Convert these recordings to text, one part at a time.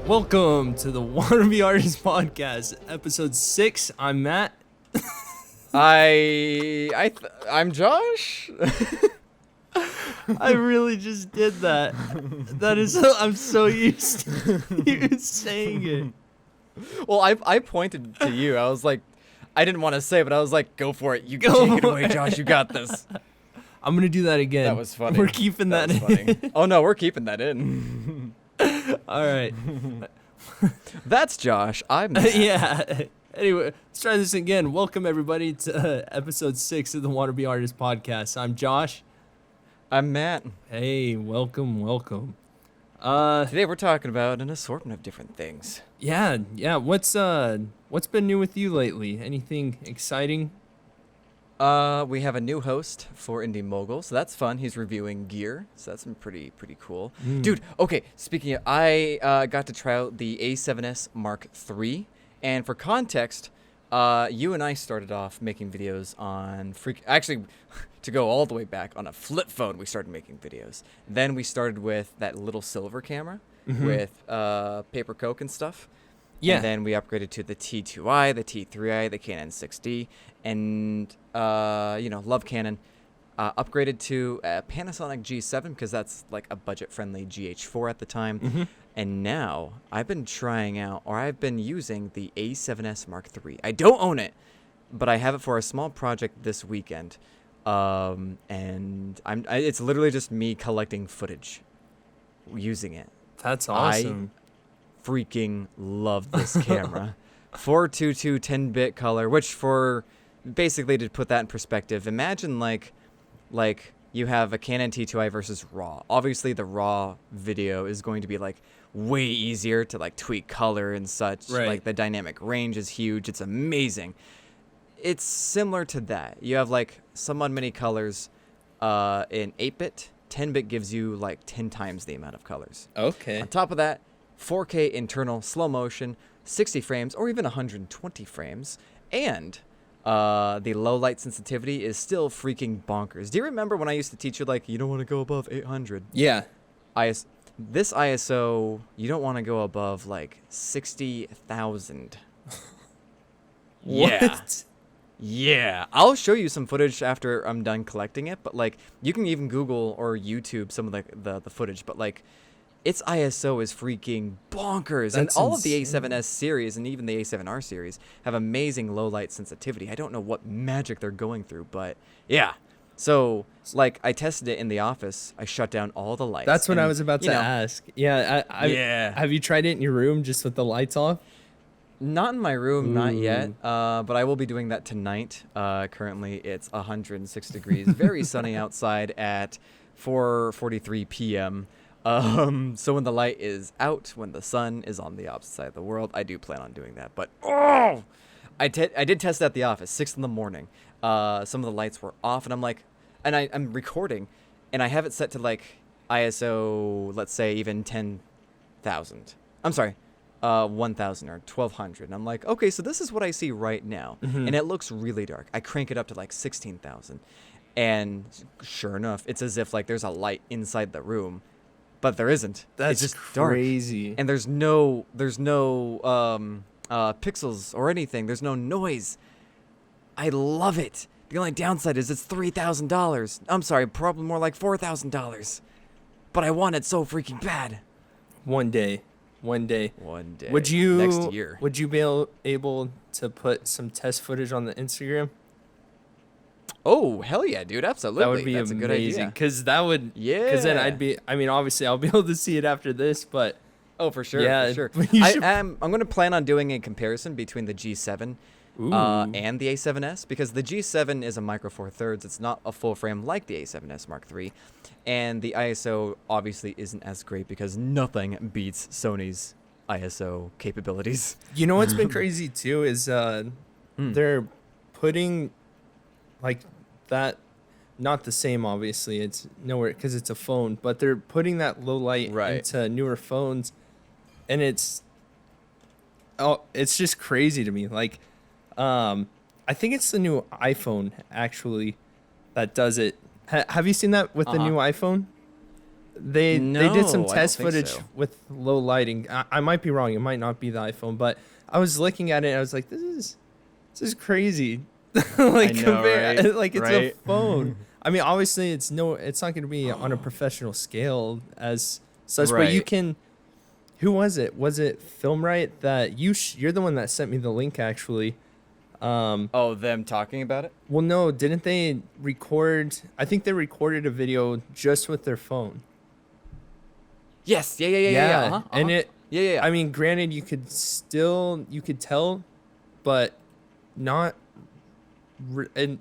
Welcome to the WannaBe Artists podcast, episode 6. I'm Matt. I'm Josh. I really just did that. That is, I'm so used to you saying it. Well, I pointed to you. I was like, I didn't want to say, but I was like, go for it. You take it away, Josh. You got this. I'm gonna do that again. That was funny. We're keeping that in. Funny. Oh no, we're keeping that in. All right. That's Josh. I'm Matt. Yeah. Anyway, let's try this again. Welcome everybody to episode 6 of the WannaBe Artists podcast. I'm Josh. I'm Matt. Hey, welcome. Today we're talking about an assortment of different things. Yeah. What's been new with you lately? Anything exciting? We have a new host for Indie Mogul, so that's fun. He's reviewing gear, so that's been pretty cool. Dude, okay, speaking of, I got to try out the A7S Mark III, and for context, you and I started off making videos on actually, to go all the way back, on a flip phone we started making videos. Then we started with that little silver camera with paper Coke and stuff. Yeah. And then we upgraded to the T2i, the T3i, the Canon 6D, and, love Canon. Upgraded to a Panasonic G7 because that's like a budget-friendly GH4 at the time. And now I've been using the A7S Mark III. I don't own it, but I have it for a small project this weekend. And it's literally just me collecting footage using it. That's awesome. Freaking love this camera. 422 10-bit color, which for basically, to put that in perspective, imagine like you have a Canon T2i versus RAW. Obviously the RAW video is going to be like way easier to like tweak color and such. Right. Like the dynamic range is huge. It's amazing. It's similar to that. You have like somewhat many colors in 8-bit. 10-bit gives you like 10 times the amount of colors. Okay. On top of that, 4K internal slow motion, 60 frames or even 120 frames, and the low light sensitivity is still freaking bonkers. Do you remember when I used to teach you, like, you don't want to go above 800? Yeah. This ISO, you don't want to go above like 60,000. What? Yeah, I'll show you some footage after I'm done collecting it, but like you can even Google or YouTube some of the footage, but like its ISO is freaking bonkers. And all of the A7S series and even the A7R series have amazing low light sensitivity. I don't know what magic they're going through, but yeah. So, like, I tested it in the office. I shut down all the lights. That's what I was about to ask. Yeah. Yeah. Have you tried it in your room just with the lights off? Not in my room, not yet. But I will be doing that tonight. Currently, it's 106 degrees, very sunny outside at 4:43 p.m. So when the light is out, when the sun is on the opposite side of the world, I do plan on doing that. But I did test it at the office, 6 in the morning. Some of the lights were off, and I'm recording, and I have it set to like ISO, let's say even 10,000. I'm sorry, 1,000 or 1,200. And I'm like, okay, so this is what I see right now, and it looks really dark. I crank it up to like 16,000, and sure enough, it's as if like there's a light inside the room. But there isn't. That's it's just crazy. Dark. And there's no pixels or anything. There's no noise. I love it. The only downside is it's $3,000. I'm sorry, probably more like $4,000. But I want it so freaking bad. One day. Next year. Would you be able to put some test footage on the Instagram? Oh, hell yeah, dude. Absolutely. That would be That's amazing. a good idea. Because that would... Yeah. Because then obviously I'll be able to see it after this, but... Oh, for sure. Yeah, for sure. I'm going to plan on doing a comparison between the G7 and the A7S, because the G7 is a micro four thirds. It's not a full frame like the A7S Mark III. And the ISO obviously isn't as great because nothing beats Sony's ISO capabilities. You know what's been crazy too is they're putting like that, not the same obviously, it's nowhere because it's a phone, but they're putting that low light into newer phones, and it's just crazy to me. Like I think it's the new iPhone actually that does it. Have you seen that with the new iPhone? They did some No, I don't test think footage so. with low lighting. I might be wrong. It might not be the iPhone, but I was looking at it and I was like, this is crazy. Like I know, right? like it's a Right? phone. I mean, obviously it's not going to be on a professional scale as such, but you Right. can. Who was it? Was it Filmright that you're the one that sent me the link actually? Oh, them talking about it? Well, no, didn't they record? I think they recorded a video just with their phone. Yes. Yeah. Uh-huh, And uh-huh. it. Yeah. I mean, granted, you could tell, but not. And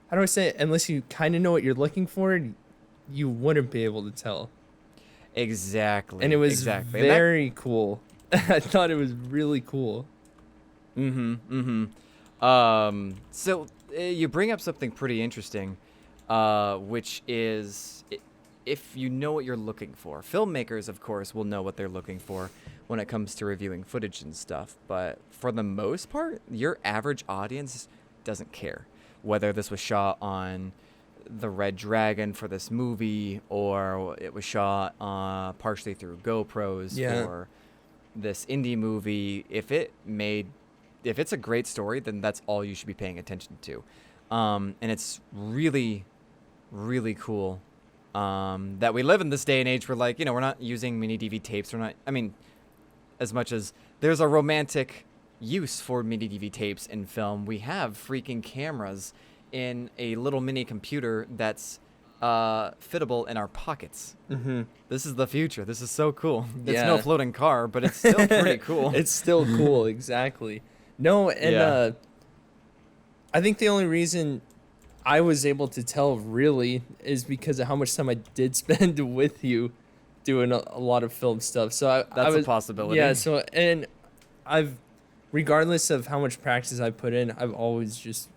how do I say it? Unless you kind of know what you're looking for, you wouldn't be able to tell. Exactly. And it was exactly. very cool. I thought it was really cool. So you bring up something pretty interesting, which is if you know what you're looking for. Filmmakers, of course, will know what they're looking for when it comes to reviewing footage and stuff. But for the most part, your average audience doesn't care whether this was shot on the Red Dragon for this movie or it was shot partially through GoPros for this indie movie. If it's a great story, then that's all you should be paying attention to. And it's really, really cool that we live in this day and age where, like, you know, we're not using mini DV tapes. As much as there's a romantic use for mini DV tapes in film, we have freaking cameras in a little mini computer that's fittable in our pockets. Mm-hmm. This is the future. This is so cool. It's no floating car, but it's still pretty cool. It's still cool, exactly. No, and I think the only reason I was able to tell really is because of how much time I did spend with you doing a lot of film stuff. So That's a possibility. Yeah, so and regardless of how much practice I put in, I've always just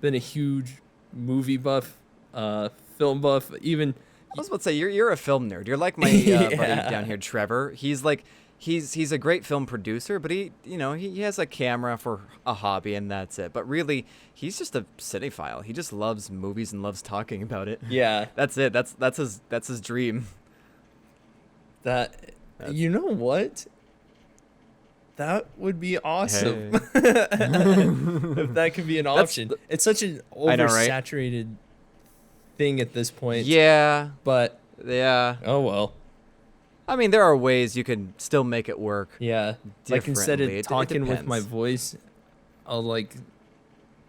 been a huge movie buff, film buff. Even I was about to say you're a film nerd. You're like my buddy down here, Trevor. He's like he's a great film producer, but he has a camera for a hobby and that's it. But really, he's just a cinephile. He just loves movies and loves talking about it. Yeah, that's it. That's his dream. You know what? That would be awesome. Hey. If that could be an option. It's such an oversaturated thing at this point. Yeah. But yeah. Oh well. I mean, there are ways you can still make it work. Yeah. Like instead of talking with my voice, I'll like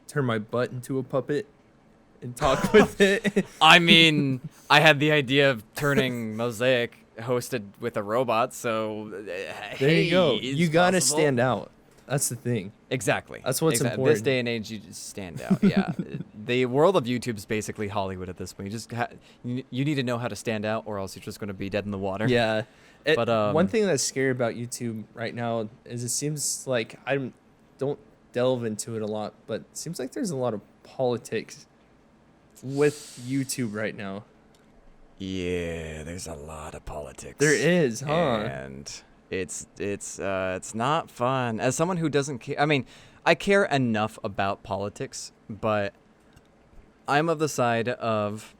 turn my butt into a puppet and talk with it. I mean, I had the idea of turning Mosaic hosted with a robot, so there you go. You gotta stand out. That's the thing. Exactly. That's what's important. This day and age, you just stand out. Yeah. The world of YouTube is basically Hollywood at this point. You just you need to know how to stand out, or else you're just going to be dead in the water. Yeah. But one thing that's scary about YouTube right now is it seems like I don't delve into it a lot, but it seems like there's a lot of politics with YouTube right now. Yeah, there's a lot of politics. There is, huh? And it's not fun. As someone who doesn't care, I mean, I care enough about politics, but I'm of the side of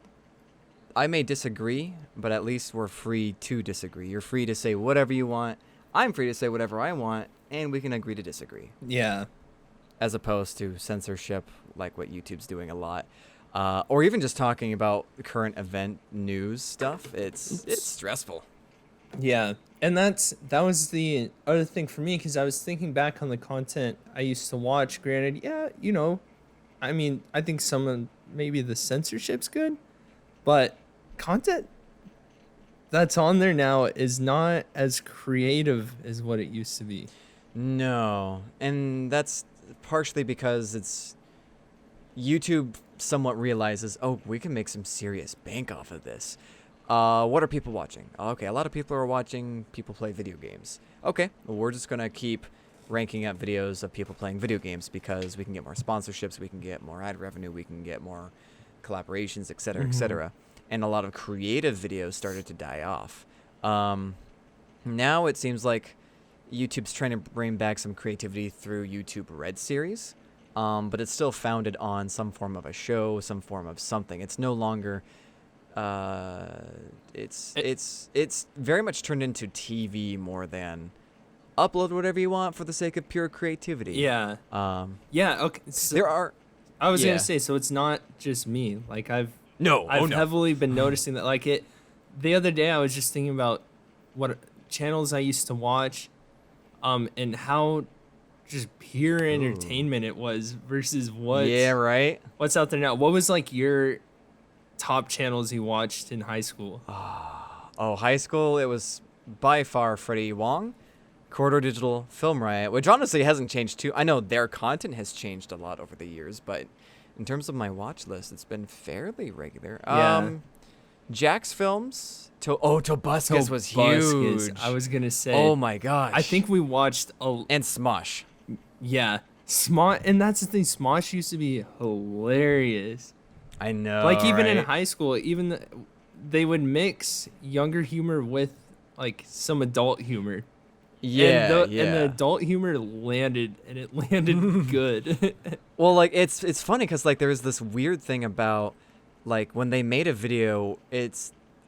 I may disagree, but at least we're free to disagree. You're free to say whatever you want. I'm free to say whatever I want, and we can agree to disagree. Yeah. As opposed to censorship, like what YouTube's doing a lot. Or even just talking about current event news stuff. It's stressful. Yeah, and that was the other thing for me, because I was thinking back on the content I used to watch. Granted, yeah, I mean, I think maybe the censorship's good, but content that's on there now is not as creative as what it used to be. No, and that's partially because it's YouTube somewhat realizes, oh, we can make some serious bank off of this. What are people watching? Okay, a lot of people are watching people play video games. Okay, well, we're just going to keep ranking up videos of people playing video games because we can get more sponsorships, we can get more ad revenue, we can get more collaborations, et cetera, et cetera. And a lot of creative videos started to die off. Now it seems like YouTube's trying to bring back some creativity through YouTube Red series. But it's still founded on some form of a show, some form of something. It's no longer it's very much turned into TV more than upload whatever you want for the sake of pure creativity. Yeah. Yeah. Okay. So There are. I was Yeah. gonna say, so it's not just me. Like I've No. heavily been noticing that. Like it, the other day I was just thinking about what channels I used to watch, and how just pure entertainment it was versus Yeah. Right. what's out there now. What was like your top channels you watched in high school? Oh, high school. It was by far Freddiew, Corridor Digital, Film Riot, which honestly hasn't changed too. I know their content has changed a lot over the years, but in terms of my watch list, it's been fairly regular. Yeah. Jack's Films. Tobuscus was huge. I was gonna say. Oh my gosh. I think we watched And Smosh. yeah, Smosh, and that's the thing. Smosh used to be hilarious. I know. Like even in right? high school, they would mix younger humor with like some adult humor. Yeah, and the adult humor landed, and it landed good. Well, like it's funny because like there's this weird thing about like when they made a video,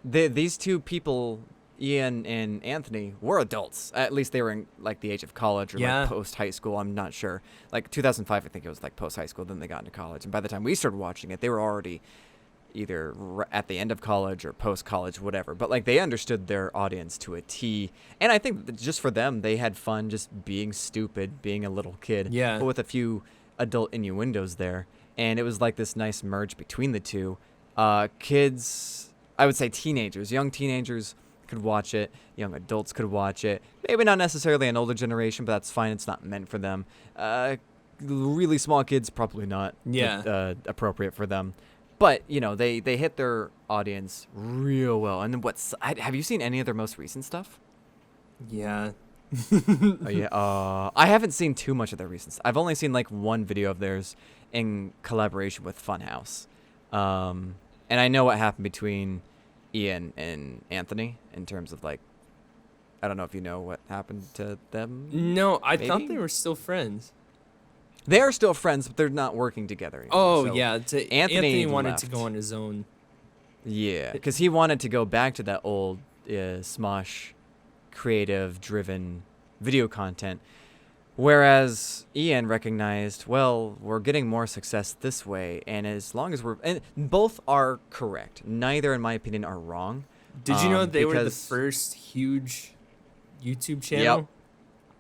these two people, Ian and Anthony, were adults. At least they were in like the age of college or Yeah. like post high school. I'm not sure. Like 2005, I think it was like post high school. Then they got into college, and by the time we started watching it, they were already either at the end of college or post college, whatever. But like they understood their audience to a T, and I think that just for them, they had fun just being stupid, being a little kid. Yeah. But with a few adult innuendos there, and it was like this nice merge between the two. Kids, I would say teenagers, young teenagers could watch it. Young adults could watch it. Maybe not necessarily an older generation, but that's fine. It's not meant for them. Really small kids, probably not. Yeah. Appropriate for them. But you know, they hit their audience real well. And then have you seen any of their most recent stuff? Yeah. Oh yeah. I haven't seen too much of their recent stuff. I've only seen like one video of theirs in collaboration with Funhouse. And I know what happened between Ian and Anthony in terms of like, I don't know if you know what happened to them. No, I thought Maybe? they were still friends. They are still friends, but they're not working together anymore. Oh So yeah, Anthony wanted left. to go on his own. Yeah, because he wanted to go back to that old Smosh creative-driven video content, whereas Ian recognized, well, we're getting more success this way, and as long as and both are correct. Neither, in my opinion, are wrong. Did you know they were the because- first huge YouTube channel?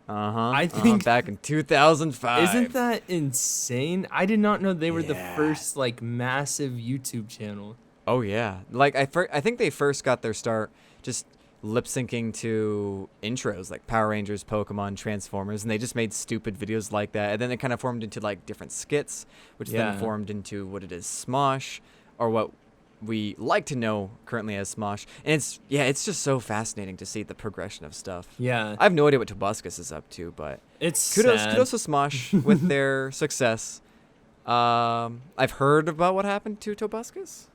I think- back in 2005. Isn't that insane? I did not know they were the Yeah. first like massive YouTube channel. Oh yeah, like I think they first got their start just lip syncing to intros like Power Rangers, Pokemon, Transformers, and they just made stupid videos like that. And then it kind of formed into like different skits, which Yeah. then formed into what it is, Smosh, or what we like to know currently as Smosh. And it's just so fascinating to see the progression of stuff. Yeah, I have no idea what Tobuscus is up to, but it's kudos sad. to Smosh with their success. I've heard about what happened to Tobuscus.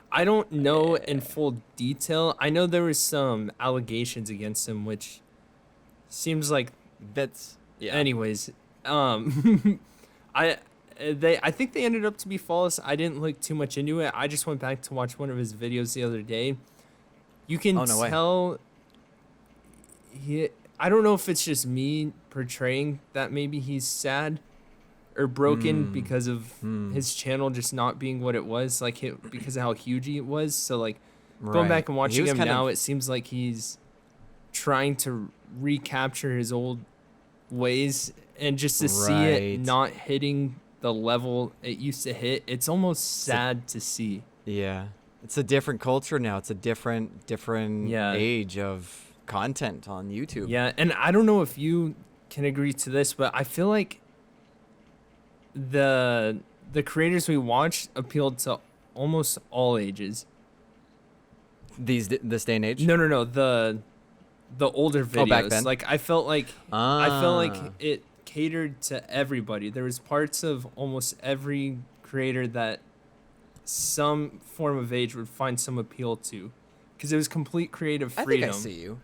I don't know in full detail. I know there was some allegations against him, which seems like That's yeah. Anyways, I think they ended up to be false. I didn't look too much into it. I just went back to watch one of his videos the other day. You can Oh, no way. tell. I don't know if it's just me portraying that maybe he's sad or broken because of his channel just not being what it was, like because of how huge it was. So like going Right. back and He watching was him kind now, of- it seems like he's trying to recapture his old ways, and just to see it Right. not hitting the level it used to hit, it's almost sad to see. Yeah, it's a different culture now. It's a different Yeah. age of content on YouTube. Yeah, and I don't know if you can agree to this, but I feel like the creators we watched appealed to almost all ages. This day and age. No, the older videos. Oh, back then? Like I felt like Ah. it catered to everybody. There was parts of almost every creator that some form of age would find some appeal to, because it was complete creative freedom. I think I see you.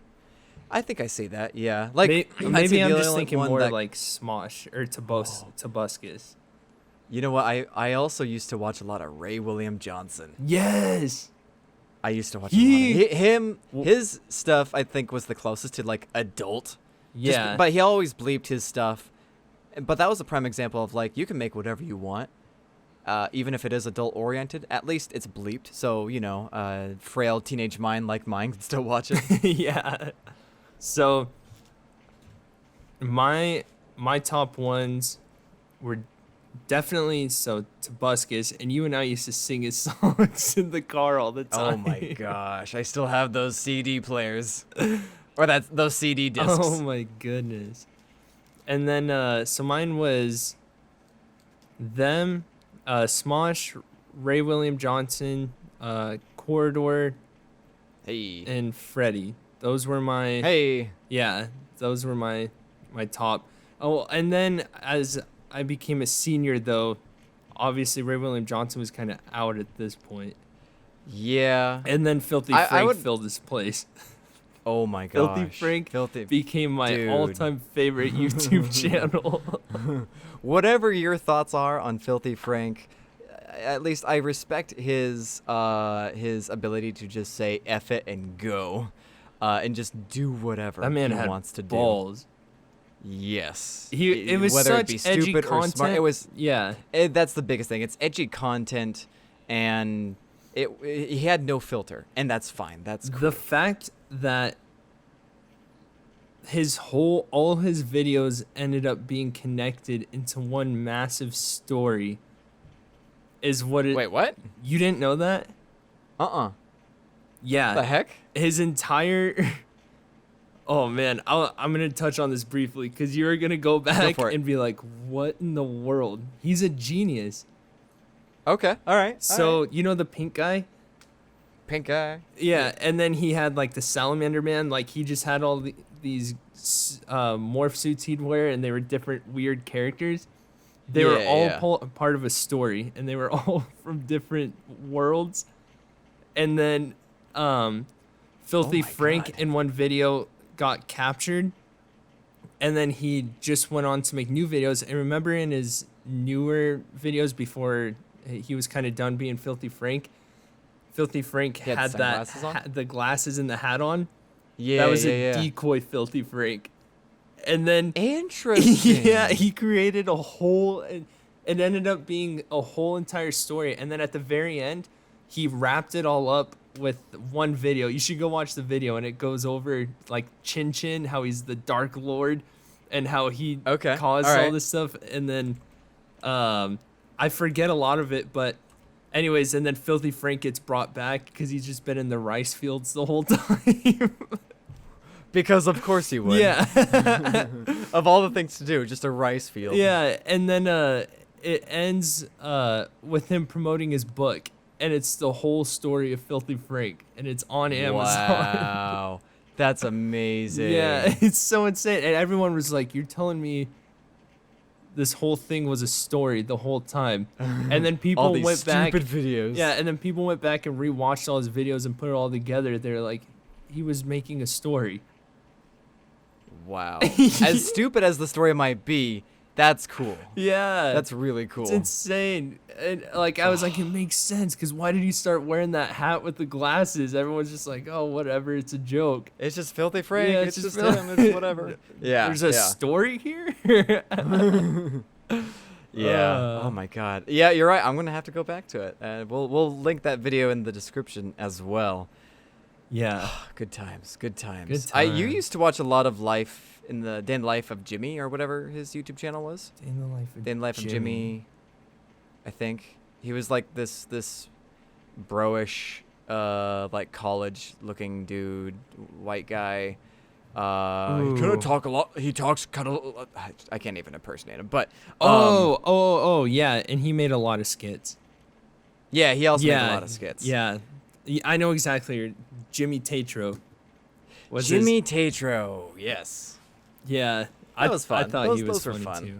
I think I see that. Yeah, like I'd say Maybe the I'm only just thinking one more that- like Smosh or Tobuscus. You know what? I also used to watch a lot of Ray William Johnson. Yes. I used to watch his stuff. I think was the closest to like adult. Yeah, but he always bleeped his stuff. But that was a prime example of like you can make whatever you want, even if it is adult oriented. At least it's bleeped, so you know, frail teenage mind like mine can still watch it. Yeah. So my top ones were definitely Tobuscus, and you and I used to sing his songs in the car all the time. Oh my gosh, I still have those CD players, or those CD discs. Oh my goodness. And then so mine was them, Smosh, Ray William Johnson, Corridor, Hey. and Freddie. Those were my those were my top. Oh, and then as I became a senior, though, obviously Ray William Johnson was kind of out at this point. Yeah. And then Filthy Frank filled his place. Oh my gosh. Filthy Frank became my all-time favorite YouTube channel. Whatever your thoughts are on Filthy Frank, at least I respect his ability to just say F it and go, and just do whatever that man he wants to balls. Do. Yes. It was whether such it be edgy stupid content. or smart. It was that's the biggest thing. It's edgy content, and he had no filter, and that's fine. That's cool. The fact that all his videos ended up being connected into one massive story is what it. Wait, what? You didn't know that? Yeah. The heck? His entire. Oh man, I'm gonna touch on this briefly because you're gonna go back and be like, "What in the world?" He's a genius. Okay, all right. So you know the pink guy? Pink guy. Yeah, and then he had like the Salamander Man. Like he just had all these morph suits he'd wear, and they were different weird characters. They were all part of a story, and they were all from different worlds. And then Filthy Frank in one video got captured, and then he just went on to make new videos. And remember in his newer videos before he was kind of done being Filthy Frank had the glasses and the hat on. Yeah, that was a decoy Filthy Frank. And then interesting. Yeah, he created a whole, it ended up being a whole entire story. And then at the very end, he wrapped it all up with one video. You should go watch the video, and it goes over like Chin Chin, how he's the Dark Lord, and how he caused all this stuff. And then I forget a lot of it, but anyways, and then Filthy Frank gets brought back because he's just been in the rice fields the whole time. Because of course he would. Yeah. Of all the things to do, just a rice field. Yeah, and then it ends with him promoting his book. And it's the whole story of Filthy Frank, and it's on Amazon. Wow, that's amazing. Yeah, it's so insane. And everyone was like, "You're telling me this whole thing was a story the whole time?" And then people all these went back. Stupid videos. Yeah, and then people went back and rewatched all his videos and put it all together. They're like, he was making a story. Wow. As stupid as the story might be, that's cool. Yeah. That's really cool. It's insane. And like I was like, it makes sense, because why did he start wearing that hat with the glasses? Everyone's just like, oh, whatever, it's a joke. It's just Filthy Frank. Yeah, it's just him. It's whatever. Yeah. There's a story here? Yeah. Oh my God. Yeah, you're right. I'm gonna have to go back to it. We'll link that video in the description as well. Yeah. Good times. Good times. Good times. You used to watch a lot of Life in the Day in the Life of Jimmy, or whatever his YouTube channel was. Day in the Life of Day in the Life of Jimmy. I think he was like this bro-ish, like college-looking dude, white guy. He couldn't talk a lot. He talks kind of. I can't even impersonate him, but. Yeah, and he made a lot of skits. Yeah, he also made a lot of skits. Yeah, I know exactly. Jimmy Tatro. Jimmy Tatro, yes. Yeah, that was fun. I thought he was those were funny fun. too.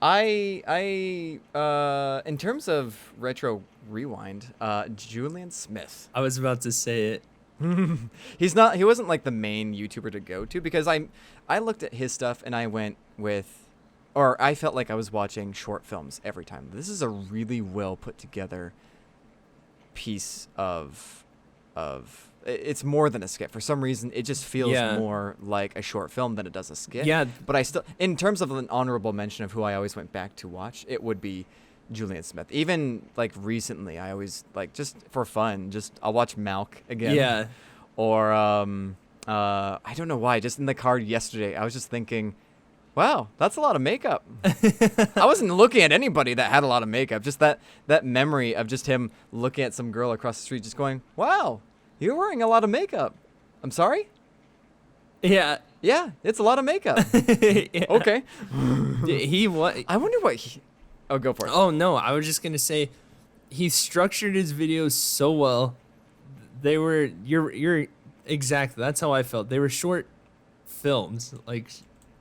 Yeah. In terms of retro rewind, Julian Smith. I was about to say it. He wasn't like the main YouTuber to go to, because I looked at his stuff and I went with, or I felt like I was watching short films every time. This is a really well put together piece of it's more than a skit. For some reason, it just feels more like a short film than it does a skit. Yeah. But I still, in terms of an honorable mention of who I always went back to watch, it would be Julian Smith. Even like recently, I always like, just for fun, I'll watch Malk again. Yeah. Or I don't know why, just in the car yesterday, I was just thinking, wow, that's a lot of makeup. I wasn't looking at anybody that had a lot of makeup. Just that memory of just him looking at some girl across the street, just going, wow, you're wearing a lot of makeup. I'm sorry? Yeah. Yeah, it's a lot of makeup. Yeah. Okay. I wonder what he... Oh, go for it. Oh, no, I was just going to say, he structured his videos so well. They were... You're exactly... That's how I felt. They were short films. Like...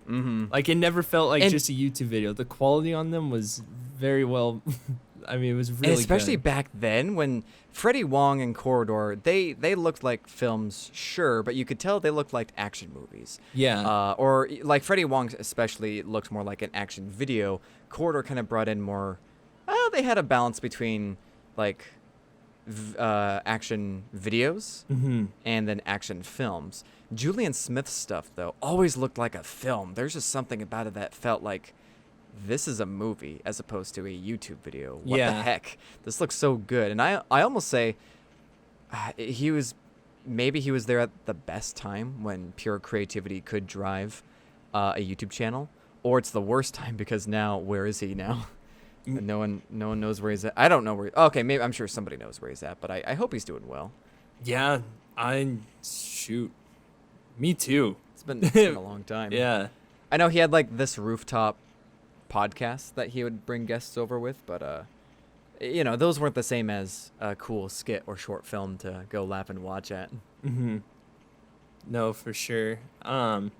Mm-hmm. Like, it never felt like just a YouTube video. The quality on them was very well... I mean, it was really especially good. back then when Freddie Wong and Corridor, they looked like films, sure, but you could tell they looked like action movies. Yeah. Or like Freddie Wong especially looked more like an action video. Corridor kind of brought in more... they had a balance between like action videos and then action films. Julian Smith's stuff, though, always looked like a film. There's just something about it that felt like this is a movie as opposed to a YouTube video. What the heck? This looks so good. And I almost say he was there at the best time when pure creativity could drive a YouTube channel, or it's the worst time because now where is he now? And no one knows where he's at. I don't know where. Okay, maybe I'm sure somebody knows where he's at, but I hope he's doing well. Yeah, me too. It's been a long time. Yeah. I know he had like this rooftop podcast that he would bring guests over with, but those weren't the same as a cool skit or short film to go laugh and watch at. No, for sure. Man,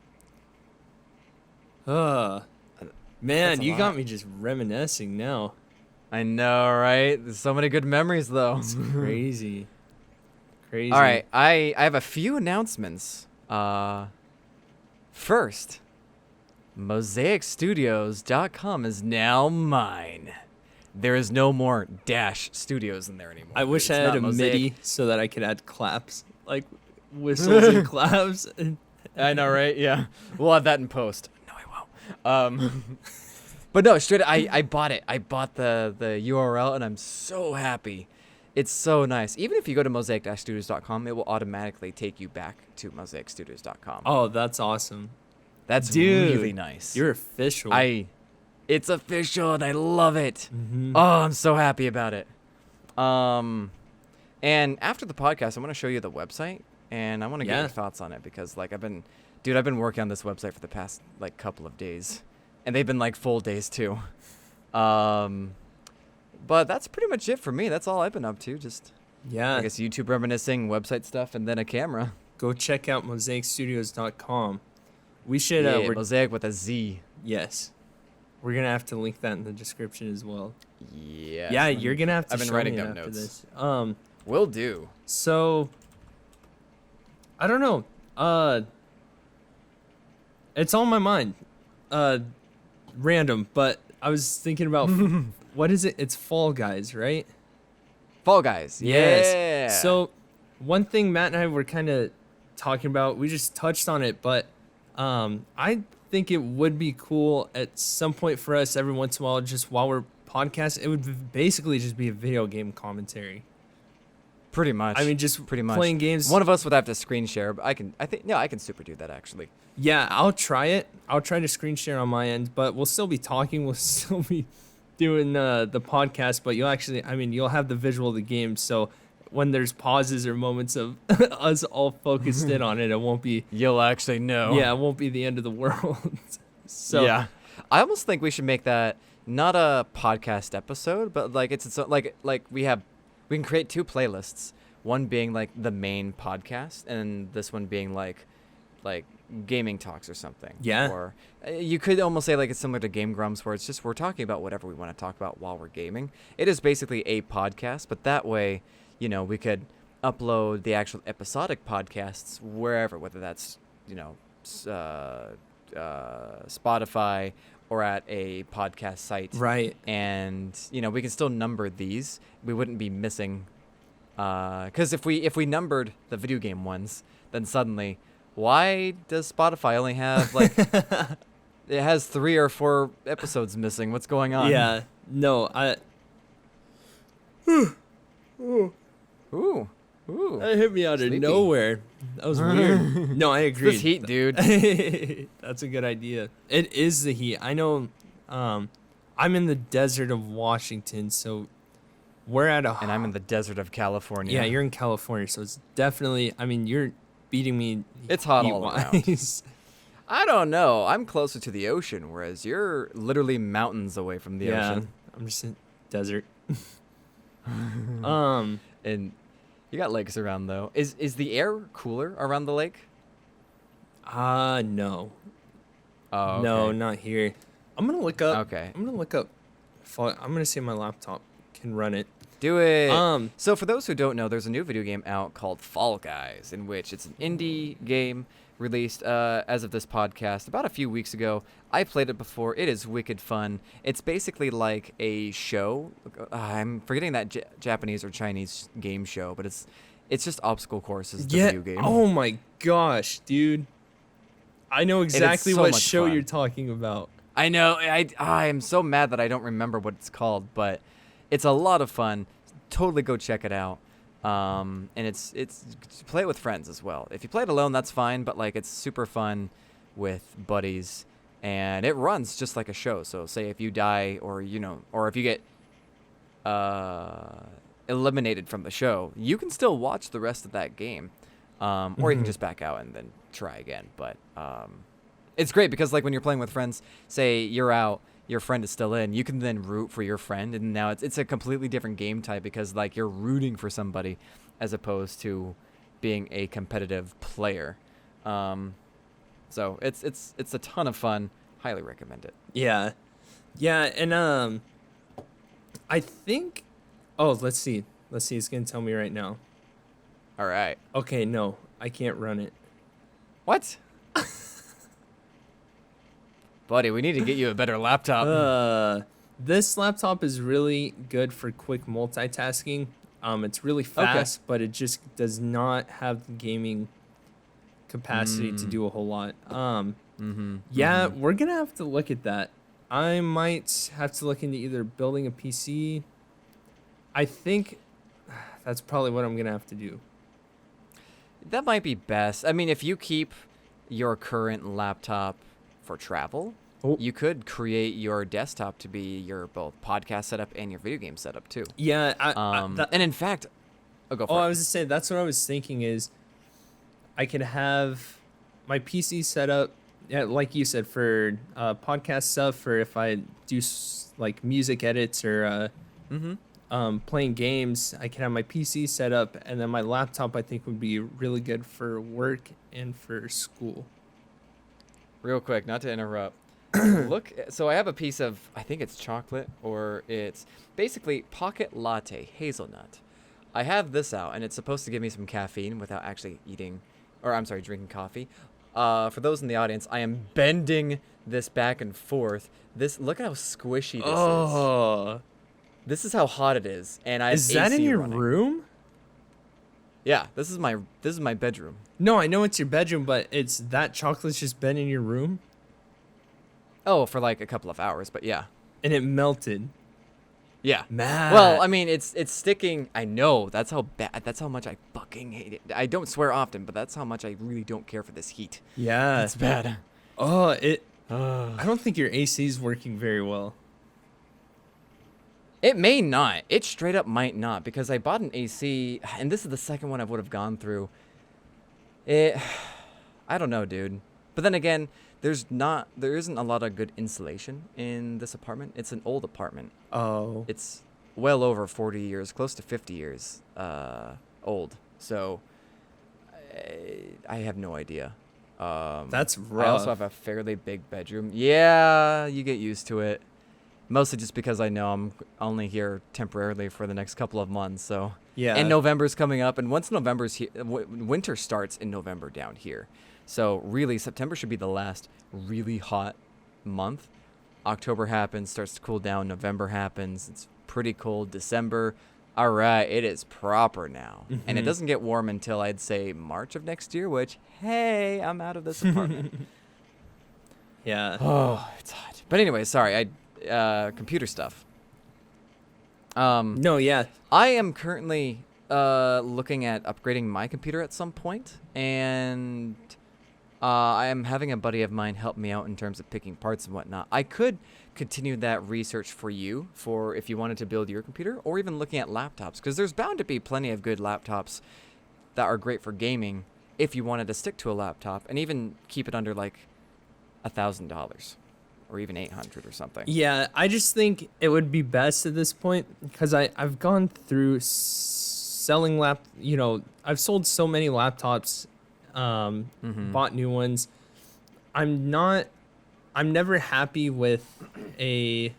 you got me just reminiscing now. I know, right? There's so many good memories, though. It's crazy. Crazy. All right, I have a few announcements. First, MosaicStudios.com is now mine. There is no more dash studios in there anymore. I wish I had a Mosaic. MIDI so that I could add claps, like whistles and claps. I know, right? Yeah. We'll have that in post. No, I won't. But no, straight. I bought it. I bought the URL, and I'm so happy. It's so nice. Even if you go to mosaic-studios.com, it will automatically take you back to mosaic-studios.com. Oh, that's awesome. That's Dude, really nice. You're official. It's official, and I love it. Oh, I'm so happy about it. And after the podcast, I want to show you the website, and I want to get your thoughts on it because, like, I've been working on this website for the past like couple of days, and they've been like full days too. But that's pretty much it for me. That's all I've been up to. Just I guess YouTube reminiscing, website stuff, and then a camera. Go check out mosaicstudios.com. We should Mosaic with a Z. Yes. We're going to have to link that in the description as well. Yeah. Yeah, you're going to have to I've been show writing me up after notes. this. Will do. So I don't know. It's on my mind. Random, but I was thinking about what is it? It's Fall Guys, right? Fall Guys. Yes. Yeah. So one thing Matt and I were kind of talking about, we just touched on it, but I think it would be cool at some point for us every once in a while, just while we're podcasting, it would basically just be a video game commentary. Pretty much. I mean, just pretty much playing games. One of us would have to screen share, but I can super do that actually. Yeah, I'll try it. I'll try to screen share on my end, but we'll still be talking. We'll still be doing the podcast, but you'll have the visual of the game. So when there's pauses or moments of us all focused in on it, it won't be. You'll actually know. Yeah, it won't be the end of the world. So yeah, I almost think we should make that not a podcast episode, but like it's like we can create two playlists. One being like the main podcast, and this one being like gaming talks or something. Yeah. Or you could almost say like it's similar to Game Grumps, where it's just we're talking about whatever we want to talk about while we're gaming. It is basically a podcast, but that way, we could upload the actual episodic podcasts wherever, whether that's Spotify or at a podcast site. Right. And we can still number these. We wouldn't be missing Because if we numbered the video game ones, then suddenly, why does Spotify only have like it has 3 or 4 episodes missing? What's going on? Yeah. No, Ooh. that hit me out Sleepy. of nowhere. That was weird. No, I agree. This heat, dude. That's a good idea. It is the heat. I know. I'm in the desert of Washington, so we're at a. And I'm in the desert of California. Yeah, you're in California, so it's definitely. I mean, you're beating me. It's hot all around. heat-wise. I don't know. I'm closer to the ocean, whereas you're literally mountains away from the ocean. I'm just in desert. And you got lakes around though. Is the air cooler around the lake? No. Oh, okay. No, not here. I'm gonna look up. Okay. I'm gonna look up. I'm gonna see if my laptop can run it. Do it. So for those who don't know, there's a new video game out called Fall Guys, in which it's an indie game released as of this podcast about a few weeks ago. I played it before. It is wicked fun. It's basically like a show. I'm forgetting that Japanese or Chinese game show, but it's just obstacle courses. The video game. Oh my gosh, dude! I know exactly so what much show fun. you're talking about. I know. I am so mad that I don't remember what it's called, but it's a lot of fun. Totally go check it out. And it's play it with friends as well. If you play it alone, that's fine, but like it's super fun with buddies, and it runs just like a show. So say if you die or if you get eliminated from the show, you can still watch the rest of that game. Or you can just back out and then try again. But it's great because like when you're playing with friends, say you're out, your friend is still in, you can then root for your friend, and now it's a completely different game type because like you're rooting for somebody as opposed to being a competitive player. So it's a ton of fun. Highly recommend it. Yeah, and I think. Oh, let's see. It's gonna tell me right now. All right. Okay, no, I can't run it. What? Buddy, we need to get you a better laptop. This laptop is really good for quick multitasking. It's really fast, but it just does not have the gaming capacity to do a whole lot. We're gonna have to look at that. I might have to look into either building a PC. I think that's probably what I'm gonna have to do. That might be best. I mean, if you keep your current laptop for travel, you could create your desktop to be your both podcast setup and your video game setup too. Yeah, and in fact, go for it. I was just saying that's what I was thinking is I could have my PC set up, like you said, for podcast stuff, for if I do like music edits or playing games. I can have my PC set up, and then my laptop I think would be really good for work and for school. Real quick, not to interrupt. Look, so I have a piece of, I think it's chocolate, or it's basically pocket latte hazelnut. I have this out, and it's supposed to give me some caffeine without actually drinking coffee. For those in the audience, I am bending this back and forth. Look at how squishy this is. This is how hot it is, and I have Is that AC in your running. room? Yeah, this is my bedroom. No, I know it's your bedroom, but it's that chocolate's just been in your room, Oh, for like a couple of hours, but yeah. and it melted. Yeah. Matt. Well, I mean, it's sticking. I know. That's how bad. That's how much I fucking hate it. I don't swear often, but that's how much I really don't care for this heat. Yeah, It's bad. I don't think your AC is working very well. It may not. It straight up might not, because I bought an AC, and this is the second one I would have gone through. I don't know, dude. But then again, there isn't a lot of good insulation in this apartment. It's an old apartment. Oh. It's well over 40 years, close to 50 years old. So I have no idea. That's rough. I also have a fairly big bedroom. Yeah, you get used to it. Mostly just because I know I'm only here temporarily for the next couple of months. So Yeah. and November's coming up, and once November's here, winter starts in November down here. So really, September should be the last really hot month. October happens, starts to cool down. November happens, it's pretty cold. December, All right, it is proper now. And it doesn't get warm until I'd say March of next year, which, hey, I'm out of this apartment. Yeah. Oh, it's hot. But anyway, sorry, computer stuff. No, yeah. I am currently looking at upgrading my computer at some point, and I am having a buddy of mine help me out in terms of picking parts and whatnot. I could continue that research for you for if you wanted to build your computer, or even looking at laptops, because there's bound to be plenty of good laptops that are great for gaming if you wanted to stick to a laptop and even keep it under like $1,000 or even 800 or something. Yeah, I just think it would be best at this point because I've gone through selling I've sold so many laptops, bought new ones. I'm never happy with a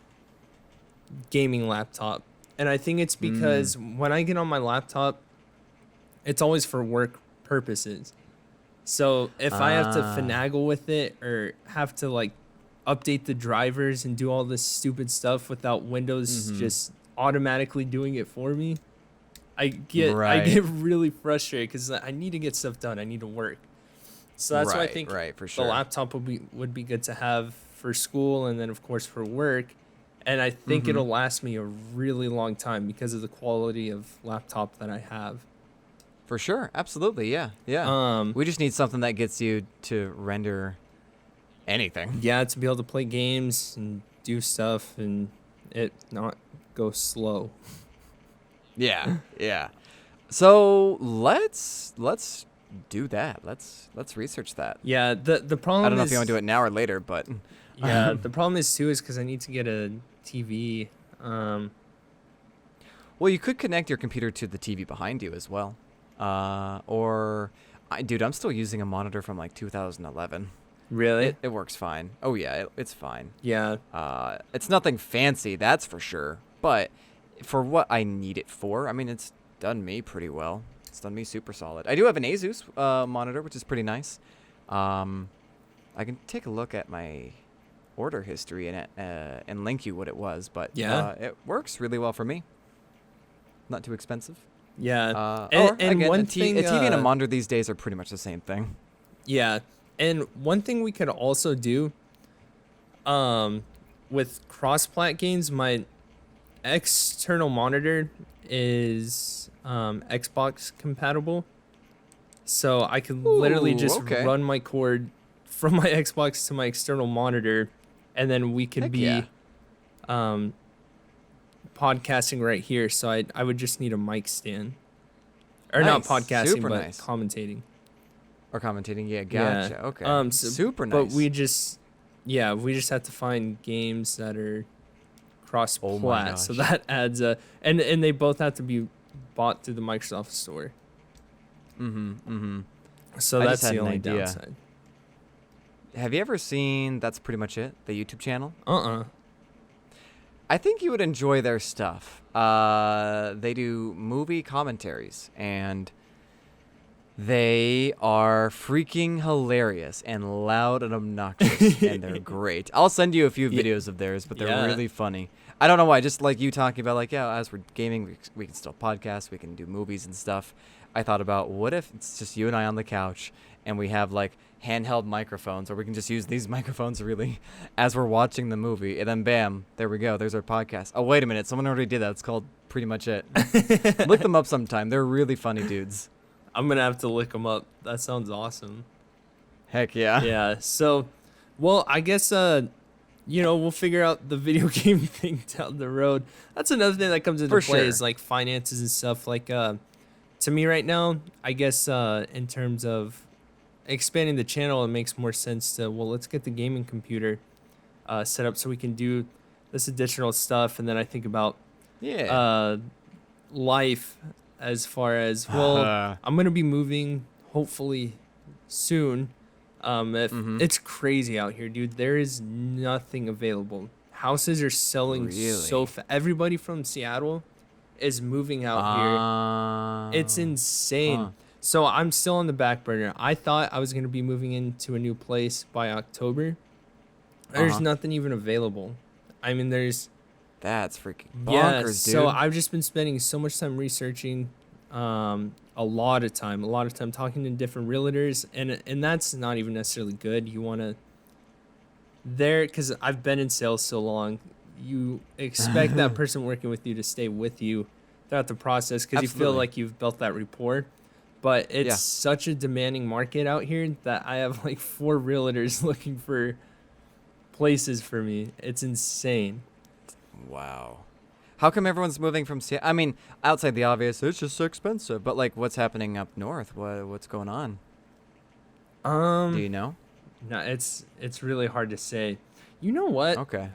gaming laptop. And I think it's because when I get on my laptop, it's always for work purposes. So if I have to finagle with it or have to like update the drivers and do all this stupid stuff without Windows just automatically doing it for me, I get really frustrated because I need to get stuff done. I need to work. So that's why I think for sure. the laptop would be good to have for school and then of course for work. And I think it'll last me a really long time because of the quality of laptop that I have. For sure. Absolutely. Yeah. Yeah. We just need something that gets you to render anything. Yeah, to be able to play games and do stuff and it not go slow. Yeah. Yeah. So let's do that. Let's research that. Yeah, the problem I don't know is, if you want to do it now or later, but yeah, the problem is too is because I need to get a TV. Well, you could connect your computer to the TV behind you as well. Dude, I'm still using a monitor from like 2011. Really? It works fine. Oh yeah, it's fine. Yeah. It's nothing fancy, that's for sure. But for what I need it for, I mean, it's done me pretty well. It's done me super solid. I do have an Asus monitor, which is pretty nice. I can take a look at my order history and link you what it was, but yeah, it works really well for me. Not too expensive. Yeah. And again, a TV and a monitor these days are pretty much the same thing. Yeah. And one thing we could also do with cross-plat games, my external monitor is Xbox compatible. So I could literally just run my cord from my Xbox to my external monitor, and then we could be podcasting right here. So I would just need a mic stand. Or not podcasting, but commentating. Or commentating, yeah, gotcha. Yeah. Okay. Super nice. But we just have to find games that are cross-plat. So that adds and they both have to be bought through the Microsoft Store. So that's the only downside. Have you ever seen That's Pretty Much It, the YouTube channel? I think you would enjoy their stuff. They do movie commentaries, and they are freaking hilarious and loud and obnoxious, and they're great. I'll send you a few videos of theirs, but they're really funny. I don't know why, just like you talking about, like, yeah, as we're gaming, we can still podcast, we can do movies and stuff. I thought about, what if it's just you and I on the couch, and we have, like, handheld microphones, or we can just use these microphones, really, as we're watching the movie, and then bam, there we go, there's our podcast. Oh, wait a minute, someone already did that. It's called Pretty Much It. Look them up sometime. They're really funny dudes. I'm going to have to look them up. That sounds awesome. Heck yeah. Yeah, so, well, I guess, we'll figure out the video game thing down the road. That's another thing that comes into play is, like, finances and stuff. Like, to me right now, I guess, in terms of expanding the channel, it makes more sense to, well, let's get the gaming computer set up so we can do this additional stuff. And then I think about life as far as, well, I'm going to be moving hopefully soon. It's crazy out here, dude. There is nothing available. Houses are selling so fast. Everybody from Seattle is moving out here. It's insane. So I'm still on the back burner. I thought I was going to be moving into a new place by October. There's nothing even available. I mean, there's That's freaking Yeah, bonkers, so dude. I've just been spending so much time researching, a lot of time talking to different realtors, and that's not even necessarily good. You want to because I've been in sales so long, you expect that person working with you to stay with you throughout the process because you feel Absolutely. like you've built that rapport. But it's Yeah. such a demanding market out here that I have like 4 realtors looking for places for me. It's insane. Wow. How come everyone's moving from Seattle? I mean, outside the obvious, it's just so expensive. But like, what's happening up north? What's going on? Do you know? No, it's really hard to say. You know what? Okay.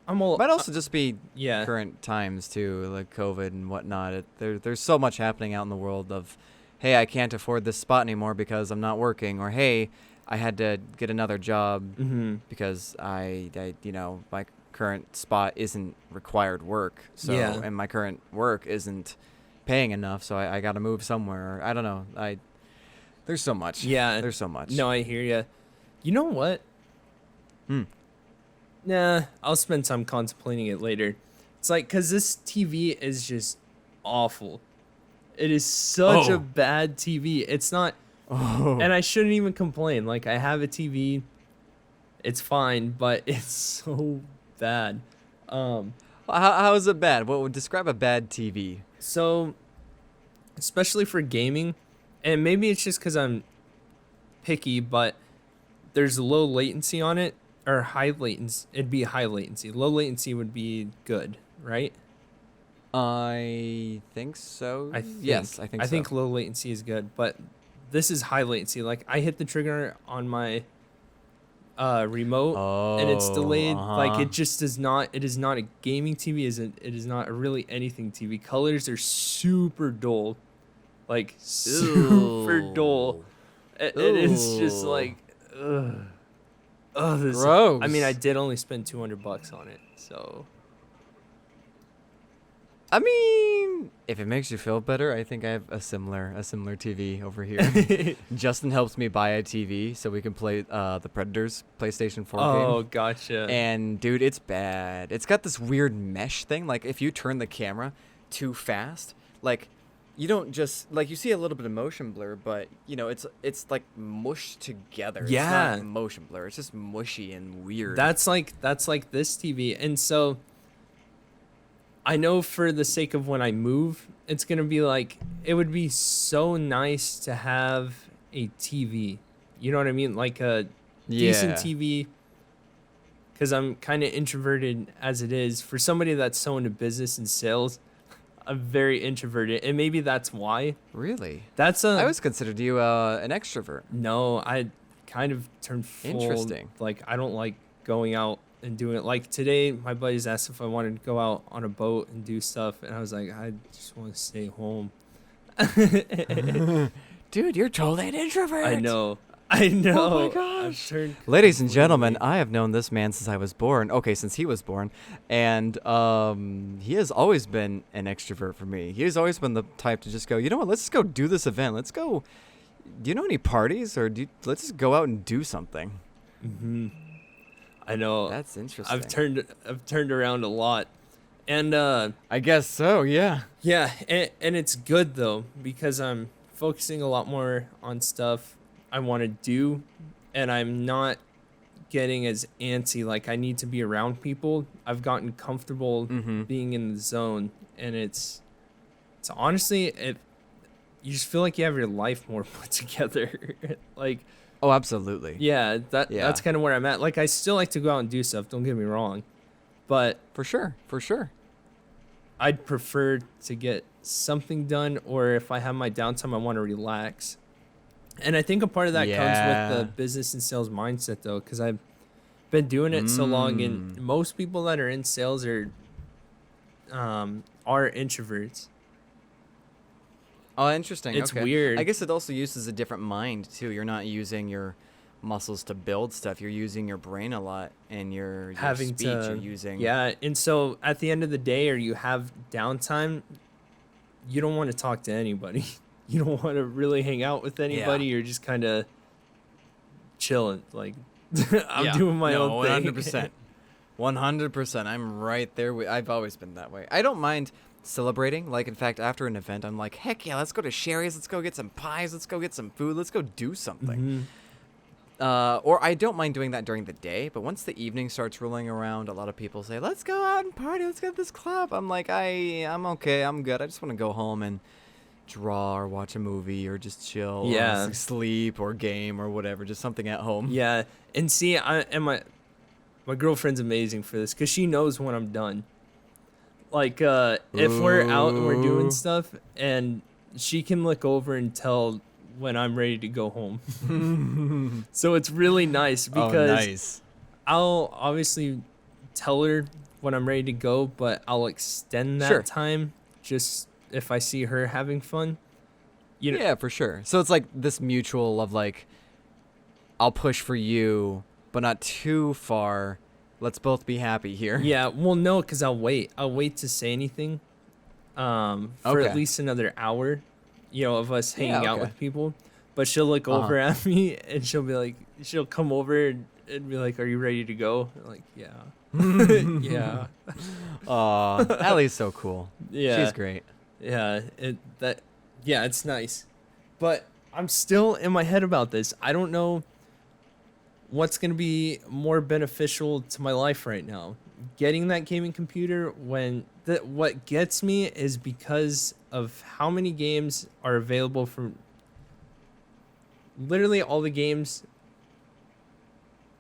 I'm all Might also just be yeah. current times too, like COVID and whatnot. There's so much happening out in the world of, hey, I can't afford this spot anymore because I'm not working, or hey, I had to get another job Mm-hmm. because I my current spot isn't required work. So Yeah. and my current work isn't paying enough, so I got to move somewhere. I don't know. There's so much. Yeah. There's so much. No, I hear you. You know what? Hmm. Nah, I'll spend time contemplating it later. It's like cuz this TV is just awful. It is such a Oh. bad TV. It's not Oh. and I shouldn't even complain. Like I have a TV. It's fine, but it's so bad. How is it bad? What would describe a bad TV? So especially for gaming, and maybe it's just cuz I'm picky, but there's low latency on it, or high latency. It'd be high latency. Low latency would be good, right? I think so. Yes, I think I so. think low latency is good, but this is high latency. Like I hit the trigger on my remote and it's delayed. Like it just does not. It is not a gaming TV. It is not a really anything TV. Colors are super dull, like super dull. It is just like, ugh. Oh, this. Gross. I mean, I did only spend $200 on it, so. I mean, if it makes you feel better, I think I have a similar TV over here. Justin helps me buy a TV so we can play the Predators PlayStation 4 game. Oh, gotcha. And dude, it's bad. It's got this weird mesh thing. Like if you turn the camera too fast, like you don't just like you see a little bit of motion blur, but you know it's like mushed together. Yeah. It's not motion blur. It's just mushy and weird. That's like this TV, and so I know for the sake of when I move, it's gonna be like it would be so nice to have a TV. You know what I mean? Like a decent TV. Because I'm kind of introverted as it is. For somebody that's so into business and sales, I'm very introverted, and maybe that's why. Really? That's I always considered you an extrovert. No, I kind of turned full. Interesting. Like I don't like going out and doing it. Like today, my buddies asked if I wanted to go out on a boat and do stuff, and I was like, I just want to stay home. Dude, you're totally an introvert. I know. Oh my gosh. Ladies and gentlemen, I have known this man since I was born. Okay, since he was born. And he has always been an extrovert for me. He has always been the type to just go, you know what, let's just go do this event. Let's go. Do you know any parties? Or let's just go out and do something. Mm-hmm. I know. That's interesting. I've turned around a lot. And I guess so, yeah. Yeah, and it's good though, because I'm focusing a lot more on stuff I want to do, and I'm not getting as antsy. Like I need to be around people. I've gotten comfortable being in the zone, and it's honestly, you just feel like you have your life more put together. Like, oh, absolutely. yeah, that's kind of where I'm at. Like I still like to go out and do stuff. Don't get me wrong, but For sure. I'd prefer to get something done, or if I have my downtime, I want to relax. And I think a part of that comes with the business and sales mindset, though, because I've been doing it so long, and most people that are in sales are introverts. Oh, interesting. It's okay. weird. I guess it also uses a different mind, too. You're not using your muscles to build stuff. You're using your brain a lot, and your Having speech you're using. Yeah, and so at the end of the day, or you have downtime, you don't want to talk to anybody. You don't want to really hang out with anybody. You're just kind of chilling. Like, I'm doing my own thing. 100%. 100%. I'm right there. I've always been that way. I don't mind celebrating. Like, in fact, after an event, I'm like, heck yeah, let's go to Sherry's. Let's go get some pies. Let's go get some food. Let's go do something. Or I don't mind doing that during the day. But once the evening starts rolling around, a lot of people say, let's go out and party. Let's go to this club. I'm like, I'm okay. I'm good. I just want to go home and draw or watch a movie or just chill. Yeah. Or sleep or game or whatever. Just something at home. Yeah. And see, my girlfriend's amazing for this because she knows when I'm done. Like, if we're out and we're doing stuff, and she can look over and tell when I'm ready to go home. So it's really nice because I'll obviously tell her when I'm ready to go, but I'll extend that time just if I see her having fun. You know? Yeah, for sure. So it's like this mutual of like, I'll push for you, but not too far. Let's both be happy here. Yeah, well, no, because I'll wait. I'll wait to say anything for at least another hour, of us hanging out with people. But she'll look over at me, and she'll be like, she'll come over and be like, are you ready to go? I'm like, yeah. Yeah. Aw, Allie's so cool. Yeah. She's great. Yeah, it's nice. But I'm still in my head about this. I don't know what's going to be more beneficial to my life right now. Getting that gaming computer what gets me is because of how many games are available from literally all the games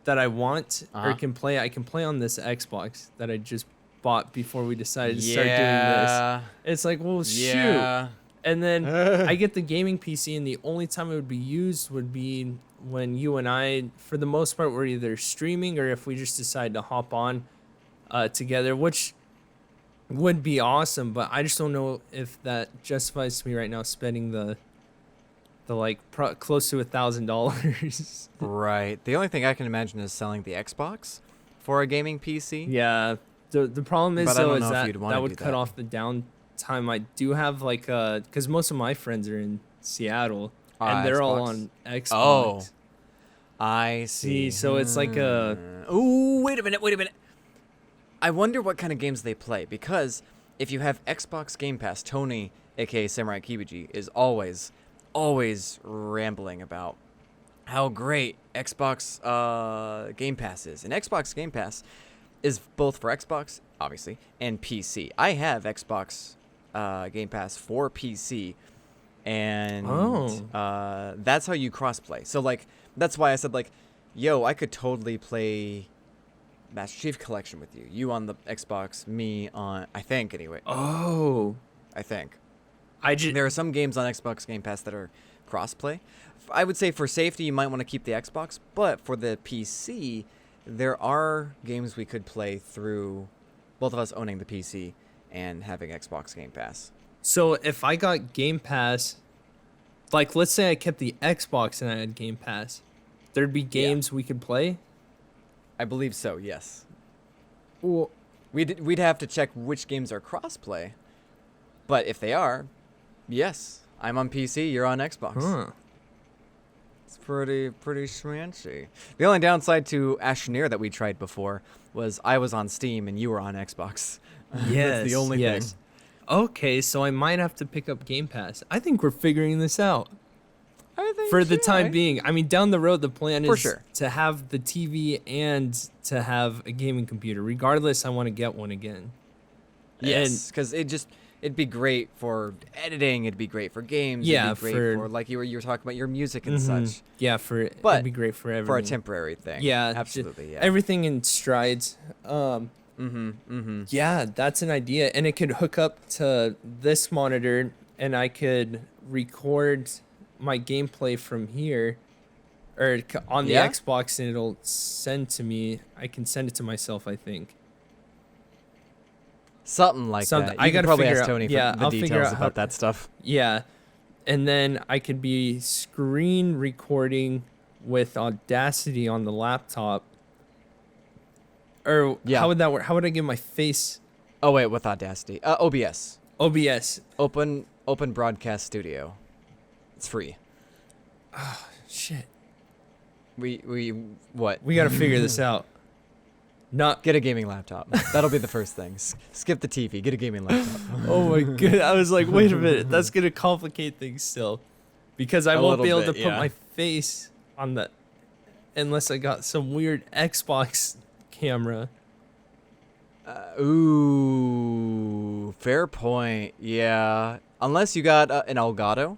that I want or can play. I can play on this Xbox that I just bought before we decided to start doing this. It's like, well, shoot. And then I get the gaming PC, and the only time it would be used would be when you and I, for the most part, we're either streaming or if we just decide to hop on together, which would be awesome. But I just don't know if that justifies to me right now spending the close to $1,000. Right. The only thing I can imagine is selling the Xbox for a gaming PC. Yeah. The problem is, though, is that would cut that. off the downtime. I do have, because most of my friends are in Seattle, and they're Xbox. all on Xbox. Oh, I see. So it's like a... Ooh, wait a minute. I wonder what kind of games they play, because if you have Xbox Game Pass, Tony, a.k.a. Samurai Kibuji, is always rambling about how great Xbox Game Pass is. And Xbox Game Pass is both for Xbox, obviously, and PC. I have Xbox Game Pass for PC, and that's how you crossplay. So, that's why I said, yo, I could totally play Master Chief Collection with you. You on the Xbox, me on, I think, anyway. Oh. I think. There are some games on Xbox Game Pass that are crossplay. I would say for safety, you might want to keep the Xbox, but for the PC, there are games we could play through both of us owning the PC and having Xbox Game Pass. So if I got Game Pass, let's say I kept the Xbox and I had Game Pass, there'd be games we could play? I believe so, yes. Well, we'd have to check which games are crossplay, but if they are, yes. I'm on PC, you're on Xbox. Huh. It's pretty schmancy. The only downside to Asheneer that we tried before was I was on Steam and you were on Xbox. Yes, that's the only thing. Okay, so I might have to pick up Game Pass. I think we're figuring this out. I think for the time being. I mean, down the road, the plan is sure. to have the TV and to have a gaming computer. Regardless, I want to get one again. Yes, because it'd be great for editing. It'd be great for games. Yeah, it'd be great for like you were talking about your music and such. Yeah, it'd be great for everything. For a temporary thing. Yeah, absolutely. Yeah, everything in strides. Yeah, that's an idea, and it could hook up to this monitor, and I could record my gameplay from here, or on the Xbox, and it'll send to me. I can send it to myself, I think. Something like that. I gotta probably figure ask Tony out, for the details about that stuff. Yeah, and then I could be screen recording with Audacity on the laptop. Or how would that work? How would I give my face? Oh wait, with Audacity, OBS. OBS. Open Broadcast Studio. It's free. Oh shit. We what? We gotta figure this out. Not. Get a gaming laptop. That'll be the first thing. Skip the TV. Get a gaming laptop. Oh my god! I was like, wait a minute, that's gonna complicate things still, because I won't be able to put my face on the, unless I got some weird Xbox camera. Ooh, fair point. Yeah, unless you got an Elgato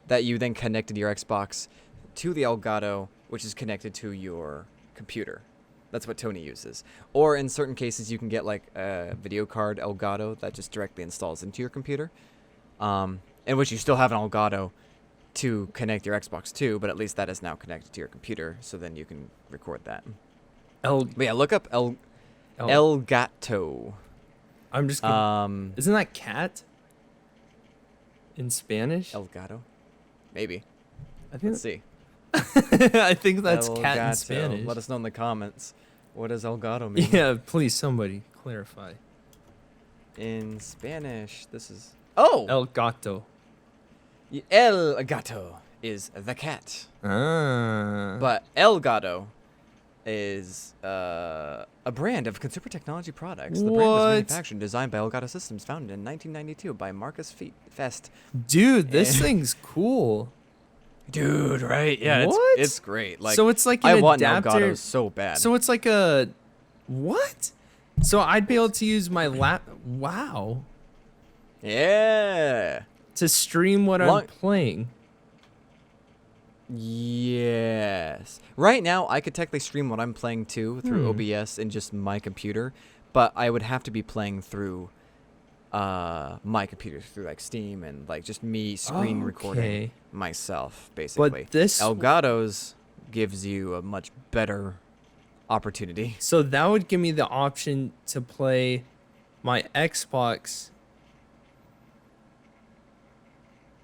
that you then connected your Xbox to the Elgato, which is connected to your computer. That's what Tony uses. Or in certain cases, you can get like a video card Elgato that just directly installs into your computer, in which you still have an Elgato to connect your Xbox to, but at least that is now connected to your computer, so then you can record that. But yeah, look up Elgato. I'm just gonna, isn't that cat in Spanish? Elgato? Maybe. I think Let's see. I think that's cat in Elgato. Spanish. Let us know in the comments. What does Elgato mean? Yeah, please, somebody clarify. In Spanish, this is... Oh! El gato. El gato is the cat. Ah. But El gato is a brand of consumer technology products. The brand was manufactured and designed by Elgato Systems, founded in 1992 by Marcus Fest. Dude, this thing's cool. Dude, right? Yeah, what? It's great. Like, so it's like I an want adapter. an Elgato so bad. So it's like a what? So I'd be able to use my wow. Yeah. To stream what I'm playing. Yes. Right now, I could technically stream what I'm playing too through OBS and just my computer, but I would have to be playing through my computer, through like Steam and like just me screen recording myself, basically. But this Elgato's gives you a much better opportunity. So that would give me the option to play my Xbox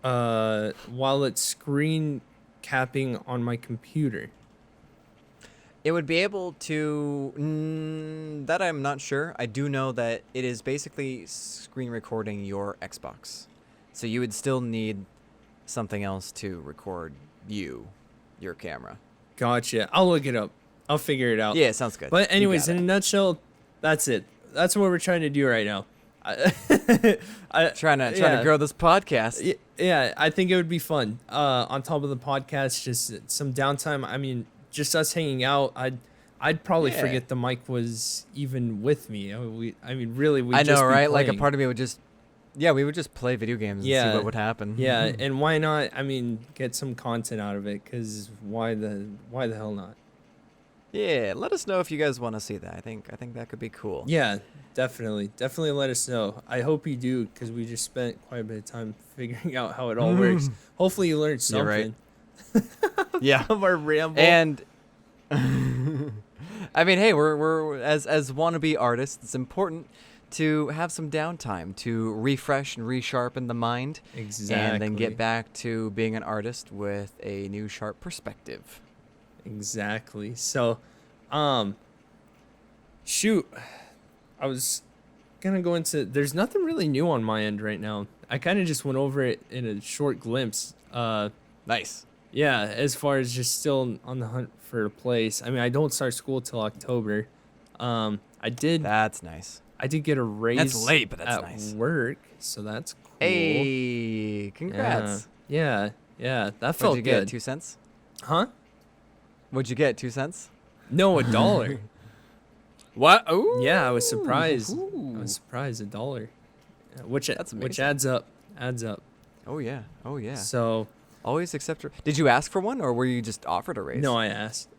while it's screen capping on my computer. It would be able to... that I'm not sure. I do know that it is basically screen recording your Xbox. So you would still need something else to record your camera. Gotcha. I'll look it up. I'll figure it out. Yeah, sounds good. But anyways, in a nutshell, that's it. That's what we're trying to do right now. Trying to grow this podcast. Yeah, I think it would be fun. On top of the podcast, just some downtime. I mean, just us hanging out. I'd probably forget the mic was even with me. I mean, really, we. I know, right? Playing. Like a part of me would just, we would just play video games and see what would happen. Yeah, and why not? I mean, get some content out of it. Cause why the hell not? Yeah, let us know if you guys want to see that. I think that could be cool. Yeah, definitely let us know. I hope you do, because we just spent quite a bit of time figuring out how it all works. Hopefully you learned something. Right. Yeah, of our ramble. And I mean, hey, we're as wannabe artists, it's important to have some downtime to refresh and resharpen the mind. Exactly. And then get back to being an artist with a new sharp perspective. Exactly. So, shoot, I was gonna go into. There's nothing really new on my end right now. I kind of just went over it in a short glimpse. Nice. Yeah, as far as just still on the hunt for a place. I mean, I don't start school till October. I did. That's nice. I did get a raise. That's late, but that's at nice. Work, so that's cool. Hey, congrats. Yeah, that felt What'd you good. get? 2 cents? Huh? What'd you get? 2 cents? No, $1. What? Ooh. Yeah, I was surprised. Ooh. I was surprised, $1. Which amazing. adds up. Oh yeah. So always accept. Did you ask for one, or were you just offered a raise? no, I asked.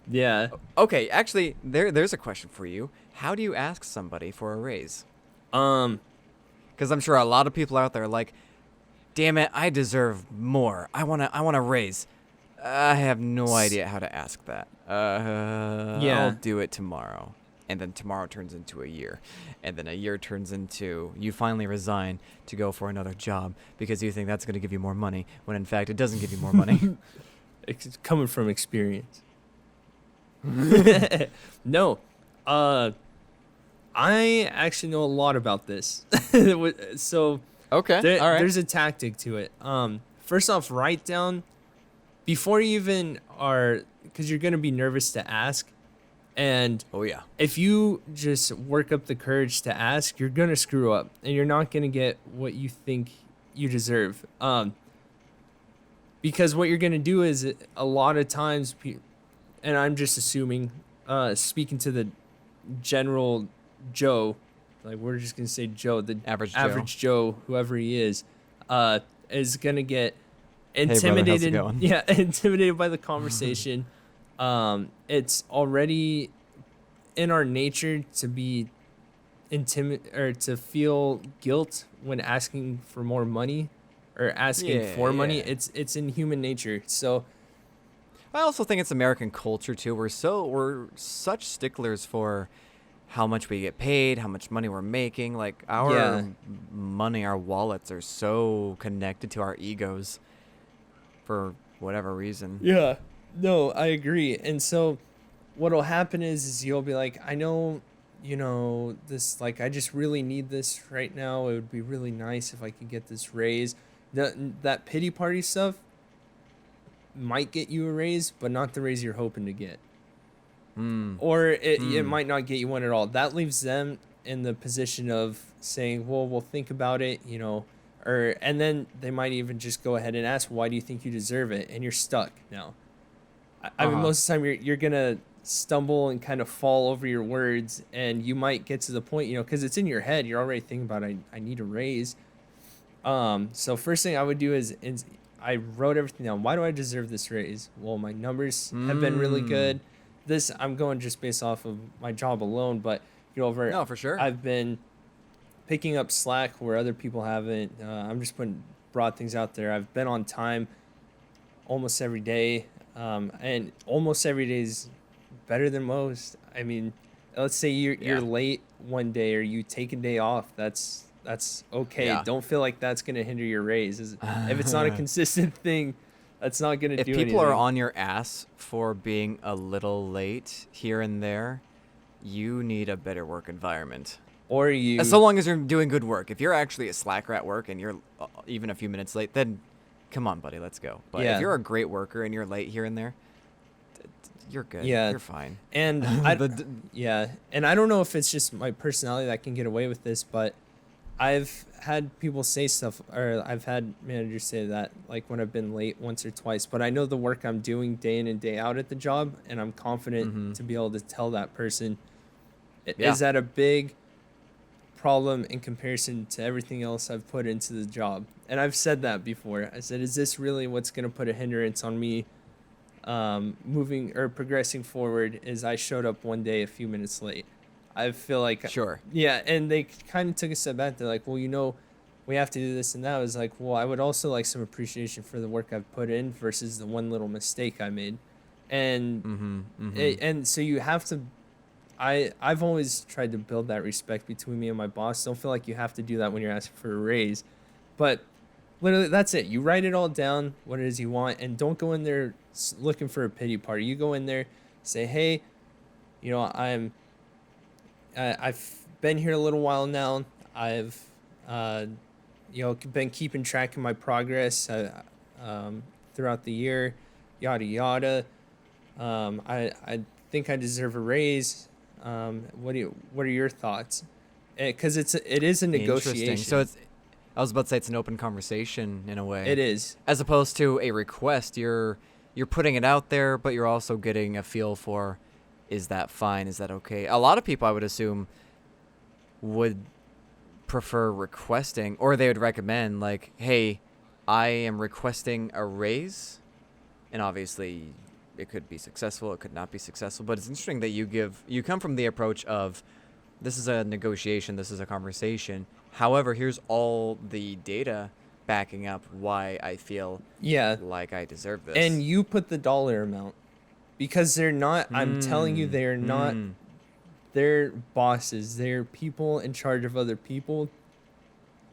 Yeah. Okay, actually, there's a question for you. How do you ask somebody for a raise? Because I'm sure a lot of people out there are like, damn it, I deserve more. I want a raise. I have no idea how to ask that. I'll do it tomorrow. And then tomorrow turns into a year. And then a year turns into you finally resign to go for another job because you think that's going to give you more money, when in fact it doesn't give you more money. It's coming from experience. No. I actually know a lot about this. So Okay, all right. there's a tactic to it. First off, write down, before you even are, because you're going to be nervous to ask, And Oh yeah. if you just work up the courage to ask, you're gonna screw up, and you're not gonna get what you think you deserve. Because what you're gonna do is a lot of times, and I'm just assuming, speaking to the general Joe, like we're just gonna say Joe, the average Joe, whoever he is gonna get intimidated. Hey brother, how's it going? Yeah, intimidated by the conversation. It's already in our nature to be or to feel guilt when asking for more money or asking for money. It's in human nature. So I also think it's American culture too. We're such sticklers for how much we get paid, how much money we're making. Like our money, our wallets are so connected to our egos for whatever reason. yeah, no, I agree. And so what'll happen is you'll be like, I know, this, like, I just really need this right now. It would be really nice if I could get this raise. That pity party stuff might get you a raise, but not the raise you're hoping to get. Or it might not get you one at all. That leaves them in the position of saying, well, we'll think about it, and then they might even just go ahead and ask, why do you think you deserve it? And you're stuck now. I mean, most of the time you're going to stumble and kind of fall over your words, and you might get to the point, because it's in your head. You're already thinking about, I need a raise. So first thing I would do is I wrote everything down. Why do I deserve this raise? Well, my numbers have been really good. This, I'm going just based off of my job alone, but No, for sure. I've been picking up slack where other people haven't. I'm just broad things out there. I've been on time almost every day, and almost every day is better than most. I mean, let's say you're late one day or you take a day off. That's okay. Yeah. Don't feel like that's gonna hinder your raise. If it's not a consistent thing, that's not gonna do anything. If people are on your ass for being a little late here and there, you need a better work environment. Or so long as you're doing good work. If you're actually a slacker at work and you're even a few minutes late, then come on, buddy, let's go. But if you're a great worker and you're late here and there, you're good. Yeah, you're fine. And and I don't know if it's just my personality that can get away with this, but I've had people say stuff, or I've had managers say that, like when I've been late once or twice, but I know the work I'm doing day in and day out at the job, and I'm confident to be able to tell that person, is that a big problem in comparison to everything else I've put into the job? And I've said that before. I said, is this really what's going to put a hindrance on me moving or progressing forward? Is I showed up one day a few minutes late. I feel like sure. Yeah, and they kind of took a step back. They're like, well, we have to do this and that. I was like, well, I would also like some appreciation for the work I've put in versus the one little mistake I made. And and so you have to. I've always tried to build that respect between me and my boss. Don't feel like you have to do that when you're asking for a raise, but literally that's it. You write it all down, what it is you want, and don't go in there looking for a pity party. You go in there, say, hey, I've been here a little while now. I've, been keeping track of my progress throughout the year, yada yada. I think I deserve a raise. What are your thoughts? Because it is a negotiation. So I was about to say it's an open conversation in a way. It is, as opposed to a request. You're putting it out there, but you're also getting a feel for, is that fine? Is that okay? A lot of people, I would assume, would prefer requesting, or they would recommend, like, hey, I am requesting a raise. And obviously it could be successful, it could not be successful, but it's interesting that you come from the approach of, this is a negotiation, this is a conversation. However, here's all the data backing up why I feel like I deserve this. And you put the dollar amount. Because they're not, I'm telling you, they're not, they're bosses. They're people in charge of other people.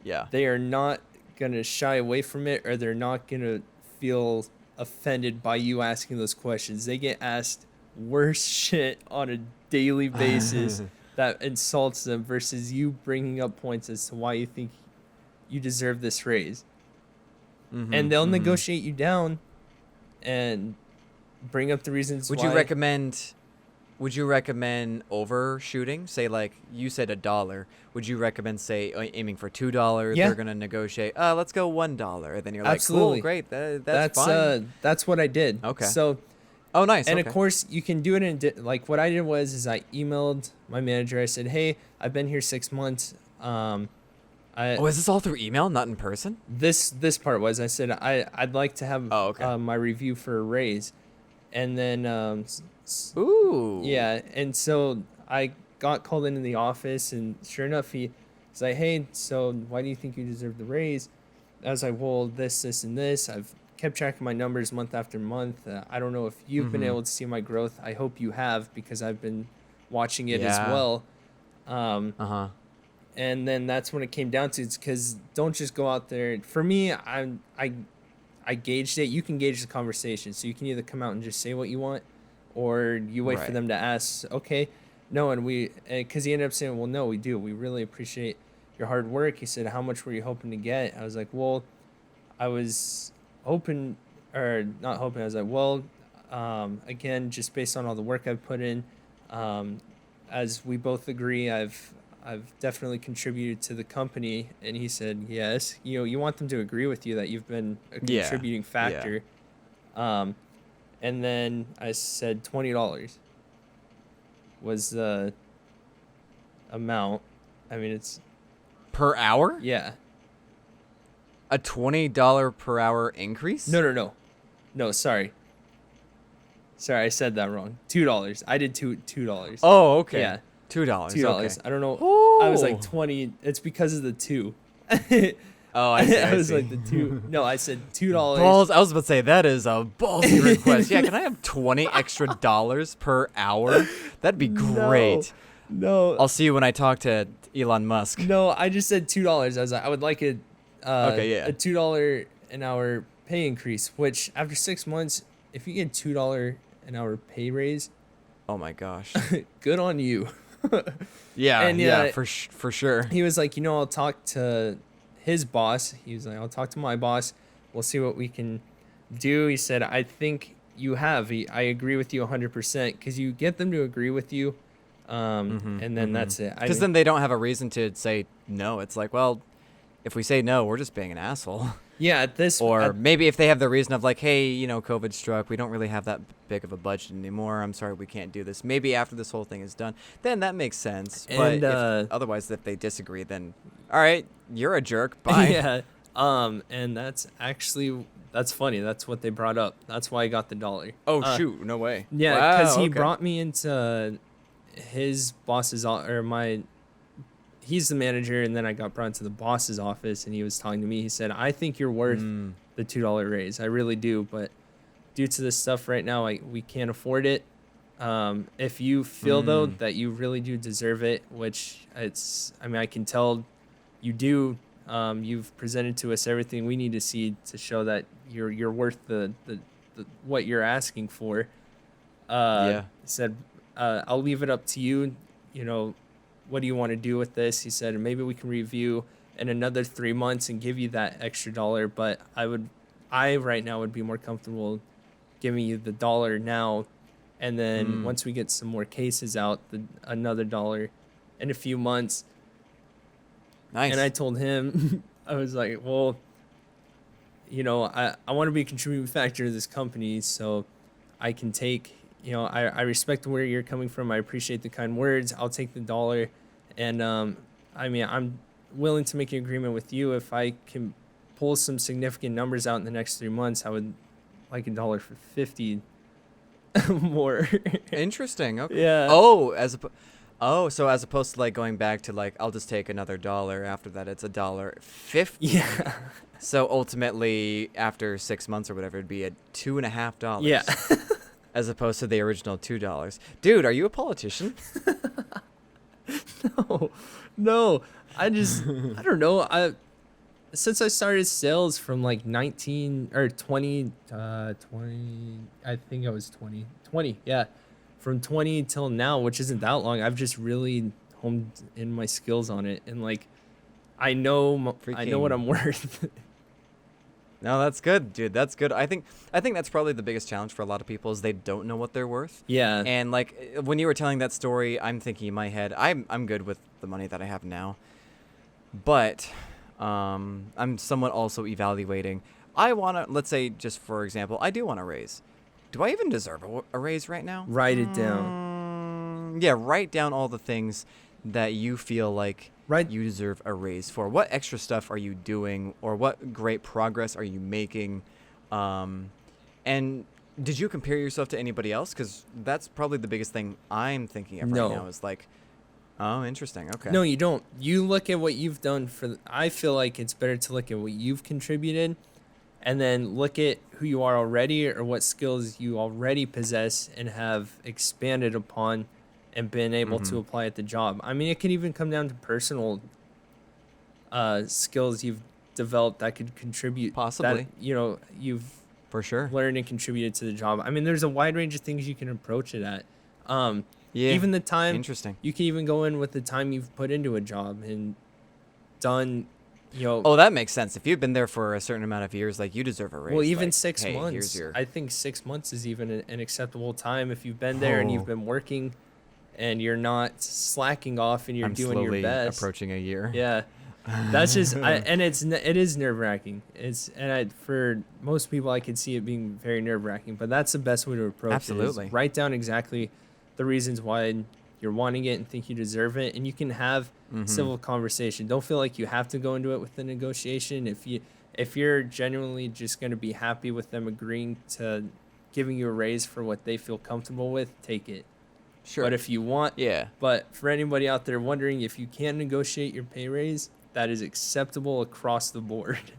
Yeah. They are not going to shy away from it, or they're not going to feel offended by you asking those questions. They get asked worse shit on a daily basis that insults them versus you bringing up points as to why you think you deserve this raise. And they'll negotiate you down and bring up the reasons would why. you recommend would you recommend overshooting? Say, like you said, $1. Would you recommend, say, aiming for $2? Yeah. They're gonna negotiate. Let's go $1. And then you're like, Absolutely. cool, great. That's fine. That's what I did. Okay. So, oh, nice. and okay. of course, you can do it in like what I did was I emailed my manager. I said, hey, I've been here 6 months. Is this all through email, not in person? This part was I said I'd like to have my review for a raise, and then ooh, yeah, and so I got called into the office, and sure enough, he's like, hey, so why do you think you deserve the raise? I was like, well, this, and this. I've kept track of my numbers month after month. I don't know if you've been able to see my growth. I hope you have, because I've been watching it as well. And then that's when it came down to, it's because don't just go out there. For me, I gauged it. You can gauge the conversation. So you can either come out and just say what you want, or you wait for them to ask, okay, no. And because he ended up saying, well, no, we do. We really appreciate your hard work. He said, how much were you hoping to get? I was like, well, I was hoping, or not hoping. I was like, well, again, just based on all the work I've put in, as we both agree, I've definitely contributed to the company. And he said, yes, you want them to agree with you that you've been a contributing factor. Yeah. And then I said $20 was the amount. I mean, it's per hour. Yeah. A $20 per hour increase? No, sorry, I said that wrong. $2. I did $2. Oh, okay. Yeah. $2. $2. Okay. I don't know. Ooh. I was like 20. It's because of the 2. Oh, I see. I was like the 2. No, I said $2. Balls. I was about to say that is a ballsy request. Yeah, can I have 20 extra dollars per hour? That'd be great. No. I'll see you when I talk to Elon Musk. No, I just said $2. I was like, I would like a $2 an hour pay increase. Which after 6 months, if you get $2 an hour pay raise, oh my gosh, good on you. Yeah, for sure. He was like, I'll talk to his boss. He was like, I'll talk to my boss. We'll see what we can do. He said, I think you have. I agree with you 100%, because you get them to agree with you, and then that's it. Because then they don't have a reason to say no. It's like, well, if we say no, we're just being an asshole. Yeah, maybe if they have the reason of like, hey, COVID struck, we don't really have that big of a budget anymore. I'm sorry, we can't do this. Maybe after this whole thing is done, then that makes sense. And, but otherwise, if they disagree, then all right, you're a jerk. Bye. Yeah. And that's funny. That's what they brought up. That's why I got the $1. Oh shoot, no way. Yeah, because he brought me into his boss's he's the manager, and then I got brought into the boss's office, and he was talking to me. He said, I think you're worth the $2 raise. I really do, but due to this stuff right now, we can't afford it. If you feel, though, that you really do deserve it, which I can tell you do. You've presented to us everything we need to see to show that you're worth the what you're asking for. He said, I'll leave it up to you, what do you want to do with this? He said, maybe we can review in another 3 months and give you that extra $1. But I right now would be more comfortable giving you the $1 now. And then once we get some more cases out, another $1 in a few months. Nice. And I told him, I was like, well, I want to be a contributing factor to this company, so I can take, I respect where you're coming from. I appreciate the kind words. I'll take the $1. And, I'm willing to make an agreement with you. If I can pull some significant numbers out in the next 3 months, I would like $1 for 50 more. Interesting. Okay. Yeah. So as opposed to like going back to like, I'll just take another $1 after that, it's $1.50. Yeah. So ultimately, after 6 months or whatever, it'd be $2.50. Yeah. As opposed to the original $2. Dude, are you a politician? No. I don't know. Since I started sales from like 19 or 20, I think I was 20, yeah. From 20 till now, which isn't that long, I've just really honed in my skills on it. And like, I know what I'm worth. No, that's good, dude. That's good. I think that's probably the biggest challenge for a lot of people is they don't know what they're worth. Yeah. And like when you were telling that story, I'm thinking in my head, I'm good with the money that I have now, but I'm somewhat also evaluating. I want to, let's say, just for example, I do want a raise. Do I even deserve a raise right now? Write it down. Yeah, write down all the things that you feel like Right. you deserve a raise for. What extra stuff are you doing, or what great progress are you making? And did you compare yourself to anybody else? Because that's probably the biggest thing I'm thinking of right now is like, oh, interesting. Okay. No, you don't. You look at what you've done I feel like it's better to look at what you've contributed and then look at who you are already or what skills you already possess and have expanded upon and been able to apply at the job. I mean, it could even come down to personal skills you've developed that could contribute. Possibly. That, you've For sure. learned and contributed to the job. I mean, there's a wide range of things you can approach it at. Yeah. Even the time. Interesting. You can even go in with the time you've put into a job and done, Oh, that makes sense. If you've been there for a certain amount of years, like you deserve a raise. well, even like, 6 hey, months. Here's your... I think 6 months is even an acceptable time if you've been there and you've been working and you're not slacking off and you're I'm doing your slowly best. approaching a year. Yeah. That's just, and it is nerve wracking. For most people, I could see it being very nerve wracking, but that's the best way to approach it. Absolutely. Is write down exactly the reasons why you're wanting it and think you deserve it, and you can have civil conversation. Don't feel like you have to go into it with the negotiation. If you're genuinely just going to be happy with them agreeing to giving you a raise for what they feel comfortable with, take it. Sure. But if you want, But for anybody out there wondering if you can negotiate your pay raise, that is acceptable across the board.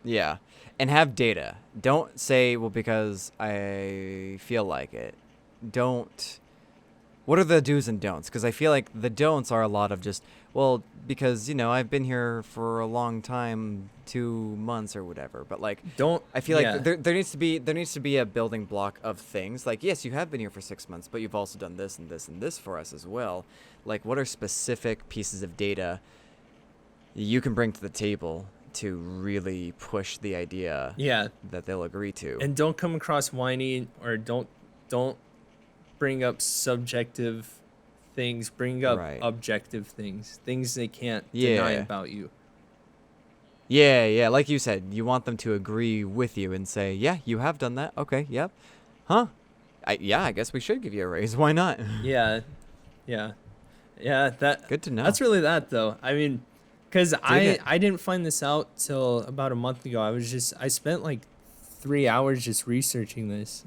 Yeah. And have data. Don't say, well, because I feel like it. Don't. What are the do's and don'ts? Because I feel like the don'ts are a lot of just, well, because, I've been here for a long time, 2 months or whatever. But like, I feel like there needs to be a building block of things. Like, yes, you have been here for 6 months, but you've also done this and this and this for us as well. Like, what are specific pieces of data you can bring to the table to really push the idea that they'll agree to? And don't come across whiny or don't bring up subjective things. Bring up objective things they can't deny about you. Yeah, like you said, you want them to agree with you and say, yeah, you have done that. Okay, yep. Huh? I guess we should give you a raise. Why not? Yeah. That good to know. That's really that though. I mean, because I didn't find this out till about a month ago. I spent like 3 hours just researching this,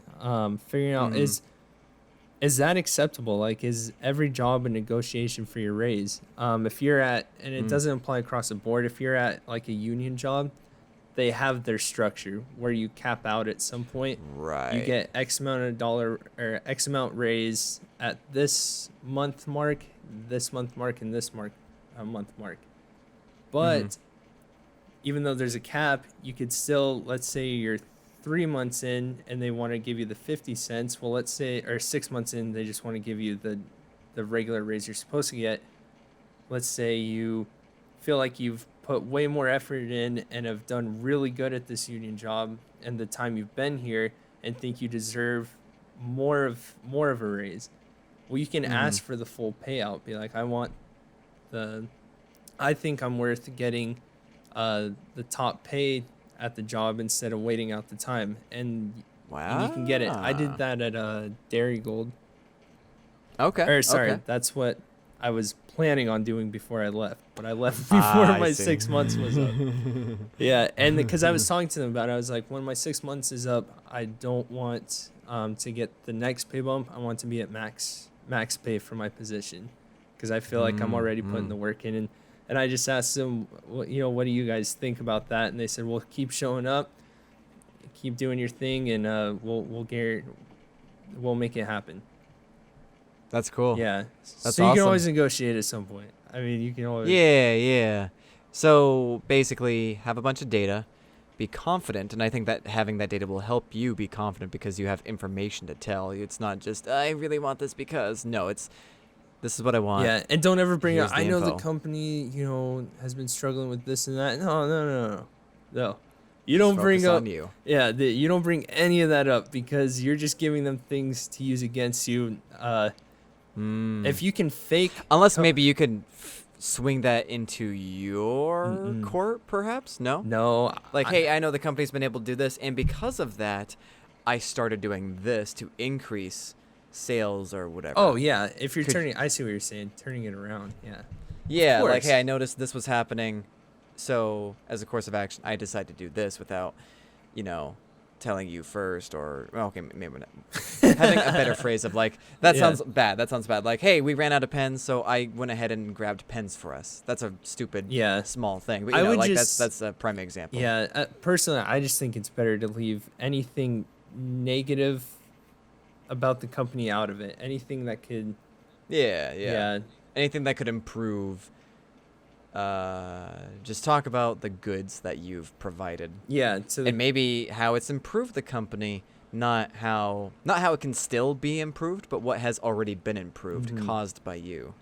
figuring out is that acceptable? Like, is every job a negotiation for your raise? If you're at, and it doesn't apply across the board, if you're at like a union job, they have their structure where you cap out at some point. Right. You get X amount of dollar or X amount raise at this month mark, and this month mark. But even though there's a cap, you could still, let's say you're 3 months in and they want to give you the 50 cents. Well, let's say, or 6 months in, they just want to give you the regular raise you're supposed to get. Let's say you feel like you've put way more effort in and have done really good at this union job and the time you've been here and think you deserve more of a raise. Well, you can ask for the full payout. Be like, I think I'm worth getting the top pay at the job instead of waiting out the time, and you can get it. I did that at Dairy Gold. That's what I was planning on doing before I left, but I left before my 6 months was up. And because I was talking to them about it, I was like, when my 6 months is up, I don't want to get the next pay bump. I want to be at max pay for my position, because I feel like I'm already putting the work in. And I just asked them, what do you guys think about that? And they said, well, keep showing up, keep doing your thing, and we'll make it happen. That's cool. Yeah. That's so you awesome. can always negotiate at some point. I mean, you can always. Yeah. So basically, have a bunch of data, be confident, and I think that having that data will help you be confident because you have information to tell. It's not just, I really want this because. No, it's, this is what I want. Yeah, and don't ever bring Here's up, the I know the info. company, has been struggling with this and that. No. You don't Just bring focus up on you. you don't bring any of that up because you're just giving them things to use against you. If you can fake, Unless maybe you could swing that into your court, perhaps? no, Like, hey, I know the company's been able to do this, and because of that, I started doing this to increase sales or whatever. oh yeah, if you're Could- turning, I see what you're saying, turning it around, yeah. Yeah, like, course. hey, I noticed this was happening, so as a course of action, I decided to do this without, telling you first, or well, okay, maybe not. Having a better phrase of like, that Yeah. sounds bad. That sounds bad. Like, hey, we ran out of pens, so I went ahead and grabbed pens for us. That's a stupid, Yeah. small thing. But I would like just- that's a prime example. Yeah, personally, I just think it's better to leave anything negative about the company out of it. Anything that could, Yeah. Anything that could improve. Just talk about the goods that you've provided. yeah. So And maybe how it's improved the company, not how it can still be improved, but what has already been improved caused by you.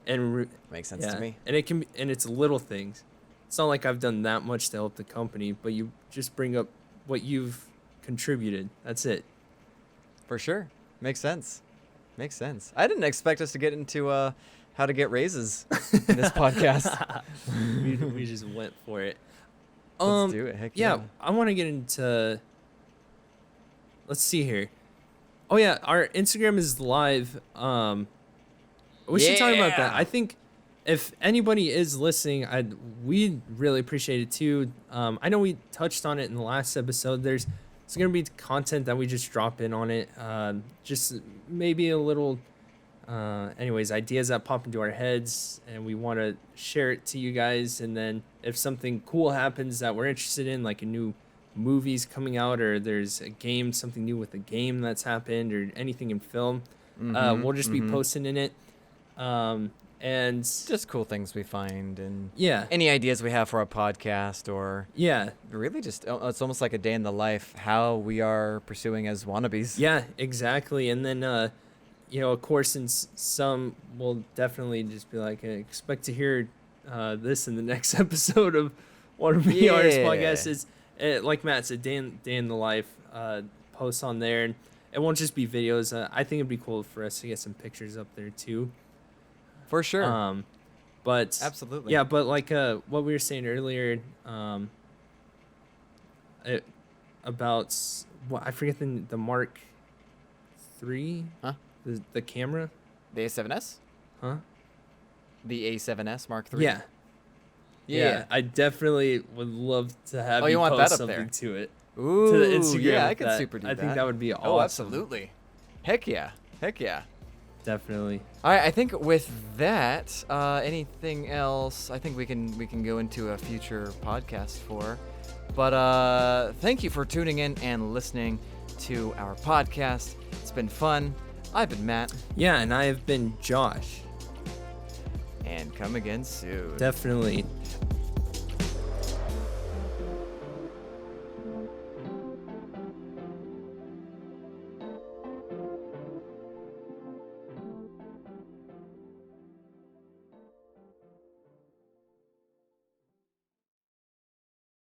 and Makes sense yeah, to me. and it can be, and it's little things. It's not like I've done that much to help the company, but you just bring up what you've contributed. That's it. For sure. Makes sense. I didn't expect us to get into how to get raises in this podcast. we just went for it. Let's do it. Heck Yeah, I want to get into. Let's see here. Oh yeah, our Instagram is live. We should talk about that. Yeah. I think if anybody is listening, we'd really appreciate it too. I know we touched on it in the last episode. It's gonna be content that we just drop in on it. Just maybe a little. Anyways, ideas that pop into our heads, and we want to share it to you guys. And then if something cool happens that we're interested in, like a new movie's coming out, or there's a game, something new with a game that's happened, or anything in film, we'll just be posting in it. And Just cool things we find, and yeah, any ideas we have for our podcast, or yeah, really just it's almost like a day in the life how we are pursuing as wannabes. yeah, exactly. And then of course, since some will definitely just be like, expect to hear this in the next episode of WannaBe Artists Yeah. podcast. Is like Matt said, day in the life posts on there, and it won't just be videos. I think it'd be cool for us to get some pictures up there too. For sure. But Absolutely. yeah, but like what we were saying earlier, about what I forget the Mark III, Huh? the camera, The A7S? huh? The A7S Mark III? Yeah. Yeah, I definitely would love to have Oh, you you want post that up something there? to it. Ooh, To the Instagram yeah, I with could that. super do I that. think that would be awesome. Oh, absolutely. Heck yeah. Definitely. All right, I think with that, anything else? I think we can go into a future podcast for. But thank you for tuning in and listening to our podcast. It's been fun. I've been Matt, Yeah, and I have been Josh. and come again soon. Definitely.